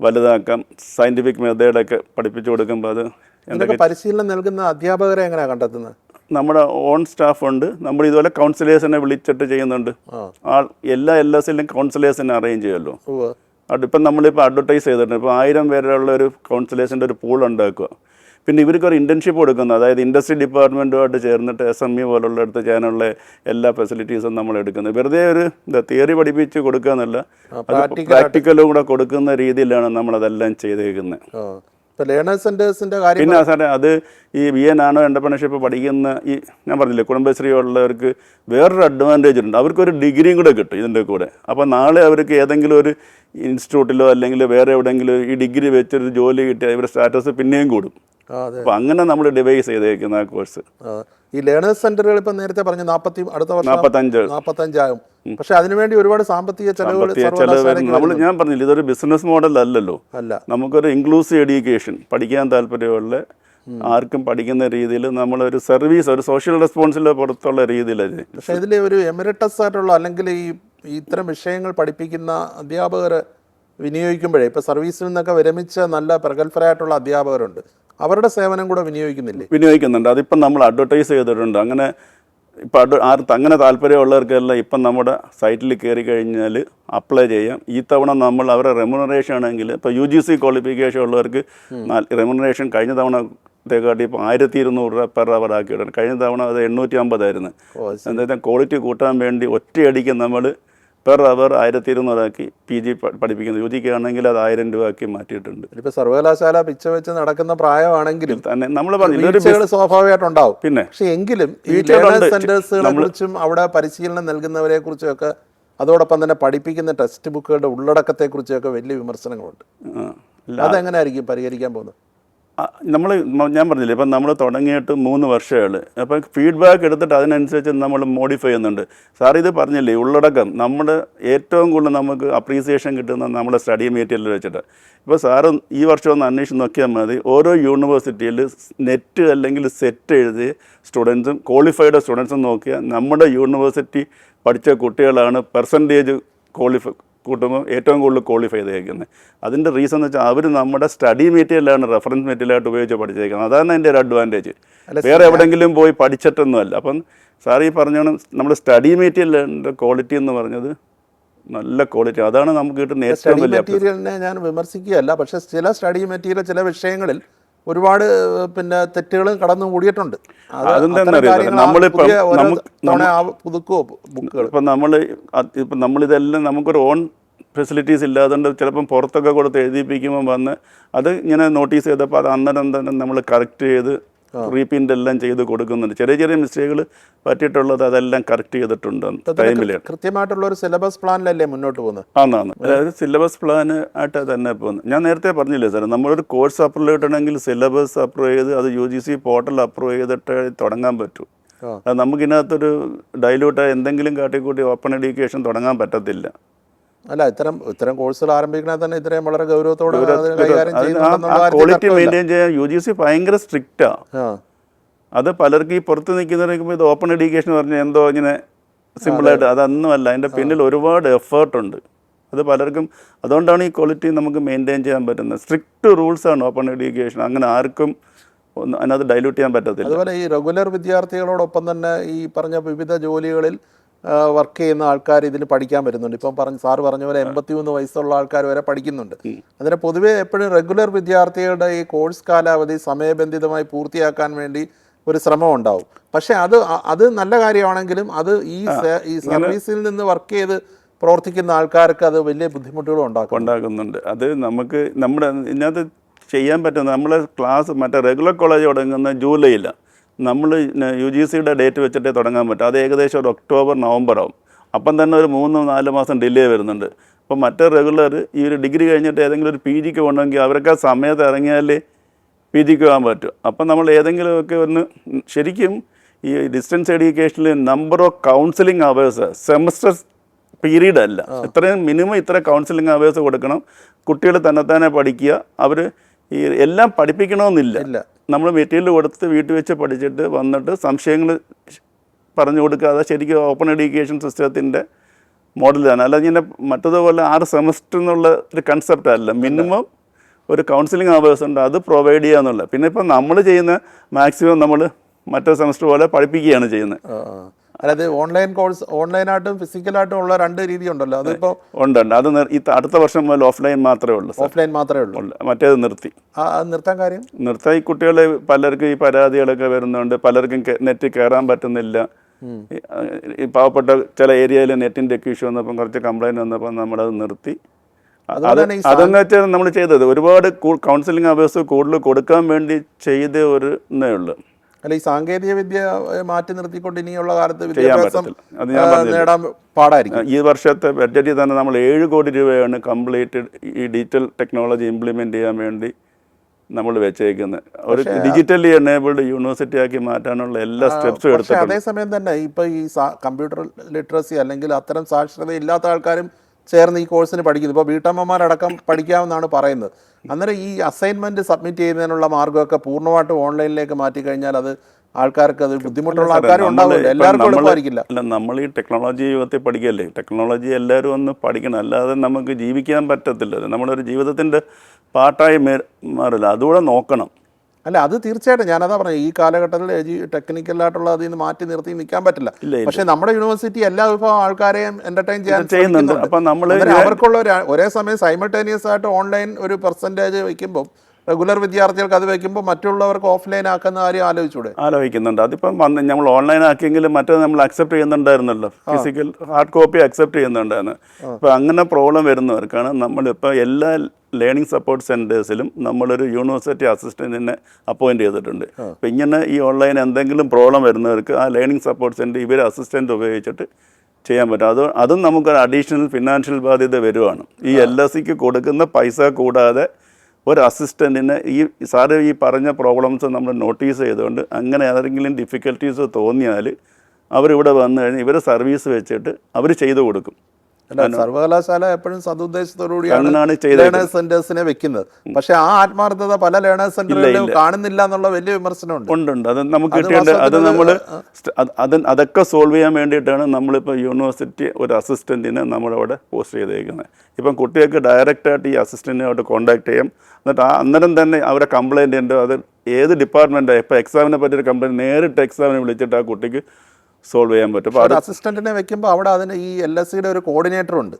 വലുതാക്കാം, സയൻറ്റിഫിക് മെത്തേഡൊക്കെ പഠിപ്പിച്ചു കൊടുക്കുമ്പോൾ അത് എന്തൊക്കെ പരിശീലനം നൽകുന്ന അധ്യാപകരെ എങ്ങനെയാണ് കണ്ടെത്തുന്നത്? നമ്മുടെ ഓൺ സ്റ്റാഫ് ഉണ്ട്. നമ്മൾ ഇതുപോലെ കൗൺസിലേഴ്സിനെ വിളിച്ചിട്ട് ചെയ്യുന്നുണ്ട്. എല്ലാ LSലും കൗൺസിലേഴ്സിനെ അറേഞ്ച് ചെയ്യുമല്ലോ. ഇപ്പം നമ്മളിപ്പോൾ അഡ്വർടൈസ് ചെയ്തിട്ടുണ്ട്. ഇപ്പോൾ 1000 പേരുള്ള ഒരു കൗൺസിലേഴ്സിൻ്റെ ഒരു പൂൾ ഉണ്ടാക്കുക. പിന്നെ ഇവർക്കൊരു ഇൻറ്റേൺഷിപ്പ് കൊടുക്കുന്നത്, അതായത് ഇൻഡസ്ട്രി ഡിപ്പാർട്ട്മെൻറ്റുമായിട്ട് ചേർന്നിട്ട് SME പോലുള്ള അടുത്ത് ചെയ്യാനുള്ള എല്ലാ ഫെസിലിറ്റീസും നമ്മൾ എടുക്കുന്നത്. വെറുതെ ഒരു തിയറി പഠിപ്പിച്ച് കൊടുക്കുക എന്നല്ല, പ്രാക്ടിക്കലും കൂടെ കൊടുക്കുന്ന രീതിയിലാണ് നമ്മളതെല്ലാം ചെയ്തേക്കുന്നത്. പിന്നെ സാറേ അത് ഈ BA നാനോ എന്റർപ്രണർഷിപ്പ് പഠിക്കുന്ന ഈ ഞാൻ പറഞ്ഞില്ലേ കുടുംബശ്രീ ഉള്ളവർക്ക് വേറൊരു അഡ്വാൻറ്റേജ് ഉണ്ട്. അവർക്കൊരു ഡിഗ്രിയും കൂടെ കിട്ടും ഇതിൻ്റെ കൂടെ. അപ്പോൾ നാളെ അവർക്ക് ഏതെങ്കിലും ഒരു ഇൻസ്റ്റിറ്റ്യൂട്ടിലോ അല്ലെങ്കിൽ വേറെ എവിടെയെങ്കിലും ഈ ഡിഗ്രി വെച്ചൊരു ജോലി കിട്ടിയാൽ ഇവരുടെ സ്റ്റാറ്റസ് പിന്നെയും കൂടും. അപ്പോൾ അങ്ങനെ നമ്മൾ ഡിവൈസ് ചെയ്തേക്കുന്ന ആ കോഴ്സ്. ഈ ലേണേഴ്സ് സെന്ററുകൾ ഇപ്പം നേരത്തെ പറഞ്ഞു 40, അടുത്ത വർഷം 45 ആകും. പക്ഷെ അതിനുവേണ്ടി ഒരുപാട് സാമ്പത്തിക ചെലവുകൾ നമ്മൾ ഞാൻ പറഞ്ഞില്ല, ഇതൊരു ബിസിനസ് മോഡൽ അല്ലല്ലോ. നമുക്കൊരു ഇൻക്ലൂസീവ് എഡ്യൂക്കേഷൻ, പഠിക്കാൻ താല്പര്യമുള്ള ആർക്കും പഠിക്കുന്ന രീതിയിൽ നമ്മളൊരു സർവീസ്, ഒരു സോഷ്യൽ റെസ്പോൺസിബിലിറ്റി പുറത്തുള്ള രീതിയിലത്. പക്ഷേ ഇതിൽ ഒരു എമിററ്റസ് ആയിട്ടുള്ള അല്ലെങ്കിൽ ഈ ഇത്തരം വിഷയങ്ങൾ പഠിപ്പിക്കുന്ന അധ്യാപകർ വിനിയോഗിക്കുമ്പോഴേ, ഇപ്പോൾ സർവീസിൽ നിന്നൊക്കെ വിരമിച്ച നല്ല പ്രഗത്ഭരായിട്ടുള്ള അധ്യാപകരുണ്ട്, അവരുടെ സേവനം കൂടെ വിനിയോഗിക്കുന്നുണ്ട്. അതിപ്പം നമ്മൾ അഡ്വർടൈസ് ചെയ്തിട്ടുണ്ട്. അങ്ങനെ ഇപ്പം അങ്ങനെ താല്പര്യമുള്ളവർക്കെല്ലാം ഇപ്പം നമ്മുടെ സൈറ്റിൽ കയറി കഴിഞ്ഞാൽ അപ്ലൈ ചെയ്യാം. ഈ തവണ നമ്മൾ അവരുടെ റെമ്യൂണറേഷൻ ആണെങ്കിൽ ഇപ്പോൾ UGC ക്വാളിഫിക്കേഷൻ ഉള്ളവർക്ക് റെമ്യൂണറേഷൻ കഴിഞ്ഞ തവണത്തേക്കാട്ടി ഇപ്പോൾ 1200 രൂപ പെർ അവർ ആക്കിയിട്ടുണ്ട്. കഴിഞ്ഞ തവണ അത് 850 ആയിരുന്നു. എന്താ ക്വാളിറ്റി കൂട്ടാൻ വേണ്ടി ഒറ്റയടിക്ക് നമ്മൾ പെർ അവർ 1200 ആക്കി PG പഠിപ്പിക്കുന്നത്. UGക്ക് ആണെങ്കിൽ അത് 1000 രൂപ ആക്കി മാറ്റിയിട്ടുണ്ട്. ഇപ്പോൾ സർവകലാശാല പിച്ച വെച്ച് നടക്കുന്ന പ്രായമാണെങ്കിലും തന്നെ നമ്മൾ പറഞ്ഞു സ്വാഭാവികമായിട്ടുണ്ടാവും. പിന്നെ പക്ഷേ എങ്കിലും ഈ സെന്റേഴ്സുകളെ കുറിച്ചും അവിടെ പരിശീലനം നൽകുന്നവരെ കുറിച്ചൊക്കെ അതോടൊപ്പം തന്നെ പഠിപ്പിക്കുന്ന ടെക്സ്റ്റ് ബുക്കുകളുടെ ഉള്ളടക്കത്തെക്കുറിച്ചൊക്കെ വലിയ വിമർശനങ്ങളുണ്ട്. അതെങ്ങനെയായിരിക്കും പരിഹരിക്കാൻ പോകുന്നത്? ഞാൻ പറഞ്ഞില്ലേ, ഇപ്പം നമ്മൾ തുടങ്ങിയിട്ട് 3 വർഷമാണ്. അപ്പം ഫീഡ്ബാക്ക് എടുത്തിട്ട് അതിനനുസരിച്ച് നമ്മൾ മോഡിഫൈ ചെയ്യുന്നുണ്ട്. സാർ ഇത് പറഞ്ഞില്ലേ, ഉള്ളടക്കം നമ്മുടെ ഏറ്റവും കൂടുതൽ നമുക്ക് അപ്രീസിയേഷൻ കിട്ടുന്ന നമ്മുടെ സ്റ്റഡി മെറ്റീരിയൽ വെച്ചിട്ട്. ഇപ്പോൾ സാറ് ഈ വർഷം ഒന്ന് അന്വേഷിച്ച് നോക്കിയാൽ മതി, ഓരോ യൂണിവേഴ്സിറ്റിയിൽ നെറ്റ് അല്ലെങ്കിൽ സെറ്റ് എഴുതിയ സ്റ്റുഡൻസും ക്വാളിഫൈഡ് സ്റ്റുഡൻസും നോക്കിയാൽ നമ്മുടെ യൂണിവേഴ്സിറ്റി പഠിച്ച കുട്ടികളാണ് പെർസെൻറ്റേജ് കൂട്ടുമ്പോൾ ഏറ്റവും കൂടുതൽ ക്വാളിഫൈ ചെയ്തേക്കുന്നത്. അതിൻ്റെ റീസൺ എന്ന് വെച്ചാൽ അവർ നമ്മുടെ സ്റ്റഡി മെറ്റീരിയലാണ് റെഫറൻസ് മെറ്റീരിയലായിട്ട് ഉപയോഗിച്ച് പഠിച്ചേക്കുന്നത്. അതാണ് അതിൻ്റെ ഒരു അഡ്വാൻറ്റേജ്. വേറെ എവിടെയെങ്കിലും പോയി പഠിച്ചിട്ടൊന്നുമല്ല. അപ്പം സാർ ഈ പറഞ്ഞാണ് നമ്മുടെ സ്റ്റഡി മെറ്റീരിയലിൻ്റെ ക്വാളിറ്റി എന്ന് പറഞ്ഞത് നല്ല ക്വാളിറ്റി. അതാണ് നമുക്ക് കിട്ടുന്ന ഏറ്റവും വലിയ. മെറ്റീരിയലിനെ ഞാൻ വിമർശിക്കുകയല്ല, പക്ഷേ ചില സ്റ്റഡി മെറ്റീരിയൽ ചില വിഷയങ്ങളിൽ ഒരുപാട് പിന്നെ തെറ്റുകളും കടന്നു കൂടിയിട്ടുണ്ട്. ഇപ്പം നമ്മളിതെല്ലാം നമുക്കൊരു ഓൺ ഫെസിലിറ്റീസ് ഇല്ലാതുകൊണ്ട് ചിലപ്പം പുറത്തൊക്കെ കൊടുത്ത് എഴുതിപ്പിക്കുമ്പോൾ വന്ന് അത് ഇങ്ങനെ നോട്ടീസ് ചെയ്തപ്പോൾ അത് അന്നേരം തന്നെ നമ്മൾ കറക്റ്റ് ചെയ്ത് റീപ്രിൻ്റ് എല്ലാം ചെയ്ത് കൊടുക്കുന്നുണ്ട്. ചെറിയ ചെറിയ മിസ്റ്റേക്കുകൾ പറ്റിയിട്ടുള്ളത് അതെല്ലാം കറക്റ്റ് ചെയ്തിട്ടുണ്ട് ടൈമിൽ. കൃത്യമായിട്ടുള്ള ഒരു സിലബസ് പ്ലാനിലല്ലേ മുന്നോട്ട് പോകുന്നത്? ആണാണ്, അതായത് സിലബസ് പ്ലാൻ ആയിട്ട് തന്നെ പോകുന്നത്. ഞാൻ നേരത്തെ പറഞ്ഞില്ലേ സാർ, നമ്മളൊരു കോഴ്സ് അപ്രൂവ് ചെയ്തിട്ടുണ്ടെങ്കിൽ സിലബസ് അപ്രൂവ് ചെയ്ത് അത് UGC പോർട്ടൽ അപ്രൂവ് ചെയ്തിട്ട് തുടങ്ങാൻ പറ്റൂ. അത് നമുക്കിതിനകത്തൊരു ഡൈല്യൂട്ടായി എന്തെങ്കിലും കാട്ടിക്കൂട്ടി ഓപ്പൺ എഡ്യൂക്കേഷൻ തുടങ്ങാൻ പറ്റത്തില്ല. അല്ല, ഇത്തരം കോഴ്സുകൾ ആരംഭിക്കണേ തന്നെ ഇത്രയും വളരെ ഗൗരവത്തോടെ ക്വാളിറ്റി മെയിൻറ്റെയിൻ ചെയ്യാൻ UGC ഭയങ്കര സ്ട്രിക്റ്റാണ്. അത് പലർക്കും ഈ പുറത്ത് നിൽക്കുന്നവർക്ക് ഇത് ഓപ്പൺ എഡ്യൂക്കേഷൻ പറഞ്ഞാൽ എന്തോ ഇങ്ങനെ സിമ്പിളായിട്ട്, അതൊന്നുമല്ല. അതിൻ്റെ പിന്നിൽ ഒരുപാട് എഫേർട്ടുണ്ട്. അത് പലർക്കും അതുകൊണ്ടാണ് ഈ ക്വാളിറ്റി നമുക്ക് മെയിൻറ്റെയിൻ ചെയ്യാൻ പറ്റുന്നത്. സ്ട്രിക്റ്റ് റൂൾസാണ് ഓപ്പൺ എഡ്യൂക്കേഷൻ. അങ്ങനെ ആർക്കും അതിനകത്ത് ഡൈല്യൂട്ട് ചെയ്യാൻ പറ്റത്തില്ല. അതുപോലെ ഈ റെഗുലർ വിദ്യാർത്ഥികളോടൊപ്പം തന്നെ ഈ പറഞ്ഞ വിവിധ ജോലികളിൽ വർക്ക് ചെയ്യുന്ന ആൾക്കാർ ഇതിന് പഠിക്കാൻ വരുന്നുണ്ട്. ഇപ്പം സാറ് പറഞ്ഞ പോലെ 83 വയസ്സുള്ള ആൾക്കാർ വരെ പഠിക്കുന്നുണ്ട്. അതിന് പൊതുവേ എപ്പോഴും റെഗുലർ വിദ്യാർത്ഥികളുടെ ഈ കോഴ്സ് കാലാവധി സമയബന്ധിതമായി പൂർത്തിയാക്കാൻ വേണ്ടി ഒരു ശ്രമം ഉണ്ടാവും. പക്ഷേ അത് നല്ല കാര്യമാണെങ്കിലും അത് ഈ സർവീസിൽ നിന്ന് വർക്ക് ചെയ്ത് പ്രവർത്തിക്കുന്ന ആൾക്കാർക്ക് അത് വലിയ ബുദ്ധിമുട്ടുകളും ഉണ്ടാക്കുന്നുണ്ട്. അത് നമുക്ക് നമ്മുടെ ഇതിനകത്ത് ചെയ്യാൻ പറ്റുന്ന നമ്മളെ ക്ലാസ് മറ്റേ റെഗുലർ കോളേജ് തുടങ്ങുന്ന ജൂലൈയിലാണ്. നമ്മൾ UGCയുടെ ഡേറ്റ് വെച്ചിട്ടേ തുടങ്ങാൻ പറ്റും. അത് ഏകദേശം ഒരു ഒക്ടോബർ നവംബർ ആവും. അപ്പം തന്നെ ഒരു 3-4 മാസം ഡിലേ വരുന്നുണ്ട്. അപ്പം മറ്റേ റെഗുലർ ഈ ഒരു ഡിഗ്രി കഴിഞ്ഞിട്ട് ഏതെങ്കിലും ഒരു PGക്ക് പോകണമെങ്കിൽ അവർക്ക് ആ സമയത്ത് ഇറങ്ങിയാലേ PGക്ക് പോകാൻ പറ്റും. അപ്പം നമ്മൾ ഏതെങ്കിലുമൊക്കെ ഒന്ന് ശരിക്കും ഈ ഡിസ്റ്റൻസ് എഡ്യൂക്കേഷനിൽ number of counselling hours semester period അല്ല, ഇത്രയും മിനിമം ഇത്ര കൗൺസിലിംഗ് അവേഴ്സ് കൊടുക്കണം. കുട്ടികൾ തന്നെത്താനെ പഠിക്കുക. അവർ ഈ എല്ലാം പഠിപ്പിക്കണമെന്നില്ല. നമ്മൾ മെറ്റീരിയൽ കൊടുത്ത് വീട്ടിൽ വെച്ച് പഠിച്ചിട്ട് വന്നിട്ട് സംശയങ്ങൾ പറഞ്ഞു കൊടുക്കാതെ ശരിക്കും ഓപ്പൺ എഡ്യൂക്കേഷൻ സിസ്റ്റത്തിൻ്റെ മോഡലാണ്. അല്ലാതെ ഇങ്ങനെ മറ്റതുപോലെ 6 സെമസ്റ്റർ എന്നുള്ള ഒരു കൺസെപ്റ്റ് അല്ല. മിനിമം ഒരു കൗൺസിലിംഗ് അവേഴ്സ് ഉണ്ട്, അത് പ്രൊവൈഡ് ചെയ്യുക എന്നുള്ളത്. പിന്നെ ഇപ്പം നമ്മൾ ചെയ്യുന്ന മാക്സിമം നമ്മൾ മറ്റേ സെമസ്റ്റർ പോലെ പഠിപ്പിക്കുകയാണ് ചെയ്യുന്നത്. അതായത് ഓൺലൈൻ കോഴ്സ് ഓൺലൈനായിട്ടും ഫിസിക്കലായിട്ടും ഉള്ള 2 രീതി ഉണ്ടല്ലോ. അതിപ്പോൾ ഉണ്ട്. അത് അടുത്ത വർഷം മുതൽ ഓഫ്ലൈൻ മാത്രമേ ഉള്ളൂ. ഓഫ്ലൈൻ മാത്രമേ ഉള്ളൂ. മറ്റേത് നിർത്തി. അത് നിർത്താൻ കാര്യം? നിർത്താൻ ഈ കുട്ടികൾ പലർക്കും ഈ പരാതികളൊക്കെ വരുന്നുണ്ട്. പലർക്കും നെറ്റിൽ കയറാൻ പറ്റുന്നില്ല. ഈ പാവപ്പെട്ട ചില ഏരിയയിൽ നെറ്റിൻ്റെ ഇഷ്യൂ വന്നപ്പം കുറച്ച് കംപ്ലൈൻറ്റ് വന്നപ്പോൾ നമ്മളത് നിർത്തി. അതെന്ന് വെച്ചാൽ നമ്മൾ ചെയ്തത് ഒരുപാട് കൗൺസിലിംഗ് അവേഴ്സ് കൂടുതൽ കൊടുക്കാൻ വേണ്ടി ചെയ്ത ഒരു ഇന്നേ ഉള്ളൂ. അല്ല, ഈ സാങ്കേതിക വിദ്യ മാറ്റി നിർത്തിക്കൊണ്ട് ഇനിയുള്ള കാലത്ത് ചെയ്യാൻ വിദ്യാഭ്യാസം പറ്റത്തില്ല. നേടാൻ പാടായിരിക്കും. ഈ വർഷത്തെ ബഡ്ജറ്റിൽ തന്നെ നമ്മൾ 7 കോടി രൂപയാണ് കംപ്ലീറ്റ് ഈ ഡിജിറ്റൽ ടെക്നോളജി ഇംപ്ലിമെൻറ്റ് ചെയ്യാൻ വേണ്ടി നമ്മൾ വെച്ചേക്കുന്നത്. ഒരു ഡിജിറ്റലി എനേബിൾഡ് യൂണിവേഴ്സിറ്റി ആക്കി മാറ്റാനുള്ള എല്ലാ സ്റ്റെപ്സും എടുത്തിട്ടുണ്ട്. അതേസമയം തന്നെ ഇപ്പോൾ ഈ കമ്പ്യൂട്ടർ ലിറ്ററസി അല്ലെങ്കിൽ അത്തരം സാക്ഷരത ഇല്ലാത്ത ആൾക്കാരും ചേർന്ന് ഈ കോഴ്സിന് പഠിക്കുന്നു. ഇപ്പോൾ വീട്ടമ്മമാരടക്കം പഠിക്കാമെന്നാണ് പറയുന്നത്. അന്നേരം ഈ അസൈൻമെൻറ്റ് സബ്മിറ്റ് ചെയ്യുന്നതിനുള്ള മാർഗ്ഗമൊക്കെ പൂർണ്ണമായിട്ടും ഓൺലൈനിലേക്ക് മാറ്റി കഴിഞ്ഞാൽ അത് ആൾക്കാർക്ക് അത് ബുദ്ധിമുട്ടുള്ള ആൾക്കാരും ഉണ്ടാവില്ല, എല്ലാവർക്കും എളുപ്പമായിരിക്കില്ല. അല്ല, നമ്മൾ ഈ ടെക്നോളജി യുഗത്തിൽ പഠിക്കല്ലേ. ടെക്നോളജി എല്ലാവരും ഒന്ന് പഠിക്കണം, അല്ലാതെ നമുക്ക് ജീവിക്കാൻ പറ്റത്തില്ല. നമ്മളൊരു ജീവിതത്തിൻ്റെ പാർട്ടായി മാറില്ല, അതുകൂടെ നോക്കണം. അല്ല, അത് തീർച്ചയായിട്ടും ഞാനതാ പറഞ്ഞു, ഈ കാലഘട്ടത്തിൽ ടെക്നിക്കലായിട്ടുള്ള അതിൽ നിന്ന് മാറ്റി നിർത്തി നിൽക്കാൻ പറ്റില്ല. പക്ഷേ നമ്മുടെ യൂണിവേഴ്സിറ്റി എല്ലാ വിഭാഗം ആൾക്കാരെയും എൻ്റർടൈൻ ചെയ്യുന്നുണ്ട്. അപ്പം നമ്മൾ അവർക്കുള്ള ഒരേ സമയം സൈമൾട്ടേനിയസ് ആയിട്ട് ഓൺലൈൻ ഒരു പെർസെൻറ്റേജ് വയ്ക്കുമ്പോൾ റെഗുലർ വിദ്യാർത്ഥികൾക്ക് അത് വയ്ക്കുമ്പോൾ മറ്റുള്ളവർക്ക് ഓഫ്ലൈൻ ആക്കുന്ന കാര്യം ആലോചിക്കുന്നുണ്ട്. അതിപ്പം നമ്മൾ ഓൺലൈൻ ആക്കിയെങ്കിലും മറ്റേ നമ്മൾ അക്സെപ്റ്റ് ചെയ്യുന്നുണ്ടായിരുന്നല്ലോ, ഫിസിക്കൽ ഹാർഡ് കോപ്പി അക്സെപ്റ്റ് ചെയ്യുന്നുണ്ടായിരുന്നു. ഇപ്പം അങ്ങനെ പ്രോബ്ലം വരുന്നവർക്കാണ് നമ്മളിപ്പോൾ എല്ലാ ലേണിംഗ് സപ്പോർട്ട് സെൻറ്റേഴ്സിലും നമ്മളൊരു യൂണിവേഴ്സിറ്റി അസിസ്റ്റൻറ്റിനെ അപ്പോയിൻറ്റ് ചെയ്തിട്ടുണ്ട്. അപ്പം ഇങ്ങനെ ഈ ഓൺലൈൻ എന്തെങ്കിലും പ്രോബ്ലം വരുന്നവർക്ക് ആ ലേണിംഗ് സപ്പോർട്ട് സെൻറ്റർ ഇവർ അസിസ്റ്റൻ്റ് ഉപയോഗിച്ചിട്ട് ചെയ്യാൻ പറ്റും. അതും നമുക്കൊരു അഡീഷണൽ ഫിനാൻഷ്യൽ ബാധ്യത വരുവാണ്. ഈ LSCക്ക് കൊടുക്കുന്ന പൈസ കൂടാതെ ഒരു അസിസ്റ്റൻറ്റിന് ഈ സാറ് ഈ പറഞ്ഞ പ്രോബ്ലംസ് നമ്മൾ നോട്ടീസ് ചെയ്തുകൊണ്ട് അങ്ങനെ ഏതെങ്കിലും ഡിഫിക്കൽട്ടീസ് തോന്നിയാൽ അവരിവിടെ വന്നു കഴിഞ്ഞാൽ ഇവരെ സർവീസ് വെച്ചിട്ട് അവർ ചെയ്തു കൊടുക്കും. സർവകലാശാല എപ്പോഴും സതുദ്ദേശത്തോടുകൂടിയാണ് ലേണേഴ്സ് സെന്റേഴ്സിനെ വെക്കുന്നത്. പക്ഷെ ആ ആത്മാർത്ഥത പല ലേണേഴ്സ് സെന്ററുകളിലും കാണുന്നില്ല എന്നുള്ള വലിയ വിമർശനമുണ്ട്. ഉണ്ട്. അത് നമുക്ക് കിട്ടിയിട്ടുണ്ട്. അത് നമ്മൾ അതൊക്കെ സോൾവ് ചെയ്യാൻ വേണ്ടിയിട്ടാണ് നമ്മളിപ്പോൾ യൂണിവേഴ്സിറ്റി ഒരു അസിസ്റ്റൻറ്റിനെ നമ്മളവിടെ പോസ്റ്റ് ചെയ്തേക്കുന്നത്. ഇപ്പം കുട്ടികൾക്ക് ഡയറക്റ്റായിട്ട് ഈ അസിസ്റ്റൻറ്റിനായിട്ട് കോൺടാക്ട് ചെയ്യാം. എന്നിട്ട് അന്നേരം തന്നെ അവരെ കംപ്ലയിൻ്റ് ഉണ്ട്, അത് ഏത് ഡിപ്പാർട്ട്മെൻറ്റാണ്. ഇപ്പോൾ എക്സാമിനെ പറ്റിയൊരു കംപ്ലയിൻറ്റ് നേരിട്ട് എക്സാമിനെ വിളിച്ചിട്ട് ആ കുട്ടിക്ക് സോൾവ് ചെയ്യാൻ പറ്റും. അപ്പോൾ അത് അസിസ്റ്റന്റിനെ വെക്കുമ്പോൾ അവിടെ അതിന് ഈ LSCയുടെ ഒരു കോർഡിനേറ്റർ ഉണ്ട്.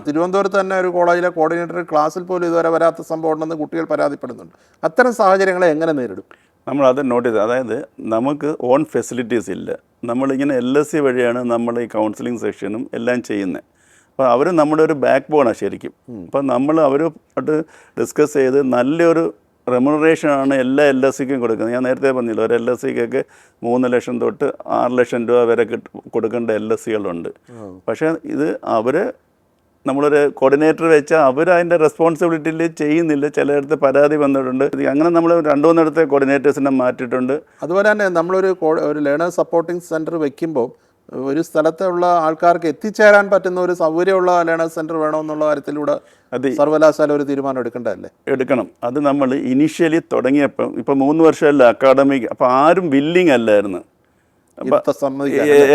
തിരുവനന്തപുരത്ത് തന്നെ ഒരു കോളേജിലെ കോർഡിനേറ്റർ ക്ലാസ്സിൽ പോലും ഇതുവരെ വരാത്ത സംഭവം ഉണ്ടെന്ന് കുട്ടികൾ പരാതിപ്പെടുന്നുണ്ട്. അത്തരം സാഹചര്യങ്ങളെ എങ്ങനെ നേരിടും? നമ്മളത് നോട്ട് ചെയ്ത്, അതായത് നമുക്ക് ഓൺ ഫെസിലിറ്റീസ് ഇല്ല. നമ്മളിങ്ങനെ LSC വഴിയാണ് നമ്മൾ ഈ കൗൺസിലിംഗ് സെക്ഷനും എല്ലാം ചെയ്യുന്നത്. അപ്പോൾ അവർ നമ്മുടെ ഒരു ബാക്ക് ബോണാണ് ശരിക്കും. അപ്പോൾ നമ്മൾ അവരുമായിട്ട് ഡിസ്കസ് ചെയ്ത് നല്ലൊരു റെമ്യൂണറേഷനാണ് എല്ലാ LSCക്കും കൊടുക്കുന്നത്. ഞാൻ നേരത്തെ പറഞ്ഞില്ല, ഒരു LSCക്കൊക്കെ 3 ലക്ഷം തൊട്ട് 6 ലക്ഷം രൂപ വരെ കൊടുക്കേണ്ട LSCകളുണ്ട്. പക്ഷേ ഇത് അവർ നമ്മളൊരു കോർഡിനേറ്റർ വെച്ചാൽ അവർ അതിൻ്റെ റെസ്പോൺസിബിലിറ്റിയിൽ ചെയ്യുന്നില്ല. ചിലയിടത്ത് പരാതി വന്നിട്ടുണ്ട്. അങ്ങനെ നമ്മൾ 2-3 കോർഡിനേറ്റേഴ്സിനെ മാറ്റിയിട്ടുണ്ട്. അതുപോലെ തന്നെ നമ്മളൊരു ലേണേഴ്സ് സപ്പോർട്ടിംഗ് സെൻറ്റർ വെക്കുമ്പോൾ ഒരു സ്ഥലത്തുള്ള ആൾക്കാർക്ക് എത്തിച്ചേരാൻ പറ്റുന്ന ഒരു സൗകര്യമുള്ള ലേണേഴ്സ് സെൻറ്റർ വേണമെന്നുള്ള കാര്യത്തിലൂടെ സർവകലാശാല ഒരു തീരുമാനം എടുക്കണം. അത് നമ്മൾ ഇനീഷ്യലി തുടങ്ങിയപ്പോൾ ഇപ്പോൾ 3 വർഷമല്ല അക്കാഡമിക്, അപ്പോൾ ആരും ബില്ലിംഗ് അല്ലായിരുന്നു.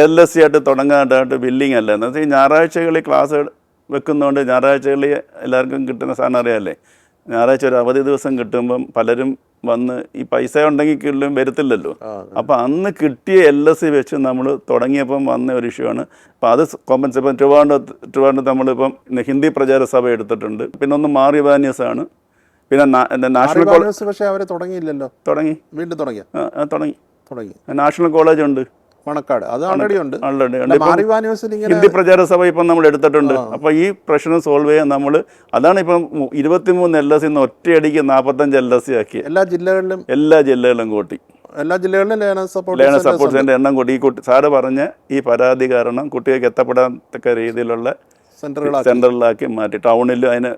LSC ആയിട്ട് തുടങ്ങാനായിട്ട് ബില്ലിംഗ് അല്ലായിരുന്നു. ഈ ഞായറാഴ്ചകളിൽ ക്ലാസ് വെക്കുന്നതുകൊണ്ട് ഞായറാഴ്ചകളിൽ എല്ലാവർക്കും കിട്ടുന്ന സാധനം അറിയാമല്ലേ. ഞായറാഴ്ച ഒരു അവധി ദിവസം കിട്ടുമ്പം പലരും വന്ന് ഈ പൈസ ഉണ്ടെങ്കിൽ കിട്ടും വരത്തില്ലല്ലോ. അപ്പോൾ അന്ന് കിട്ടിയ LSC വെച്ച് നമ്മൾ തുടങ്ങിയപ്പം വന്ന ഒരു ഇഷ്യൂ ആണ്. അപ്പോൾ അത് കോമ്പൻസ് ഇപ്പം ട്രിവാൻഡ്രത്ത് നമ്മളിപ്പം ഹിന്ദി പ്രചാര സഭ എടുത്തിട്ടുണ്ട്. പിന്നെ ഒന്ന് മാറിവാനിയസ് ആണ്. പിന്നെ നാഷണൽ കോളേജ്. പക്ഷേ അവർ തുടങ്ങിയില്ലല്ലോ. വീണ്ടും തുടങ്ങി. നാഷണൽ കോളേജ് ഉണ്ട് മണക്കാട്, അത് ഓൾറെഡി ഉണ്ട്. ഹിന്ദി പ്രചാര സഭ ഇപ്പം നമ്മൾ എടുത്തിട്ടുണ്ട്. അപ്പോൾ ഈ പ്രശ്നം സോൾവ് ചെയ്യാൻ നമ്മൾ അതാണ് ഇപ്പം 23 LSC ഒറ്റയടിക്ക് 45 LSC ആക്കി. എല്ലാ ജില്ലകളിലും കൂട്ടി. ലേണേഴ്സ് സപ്പോർട്ട് സെൻ്റർ എണ്ണം കൂട്ടി. ഈ സാറ് പറഞ്ഞ ഈ പരാതി കാരണം കുട്ടികൾക്ക് എത്തപ്പെടാത്തക്ക രീതിയിലുള്ള സെൻറ്ററുകളാക്കി മാറ്റി. ടൗണിലും അതിന്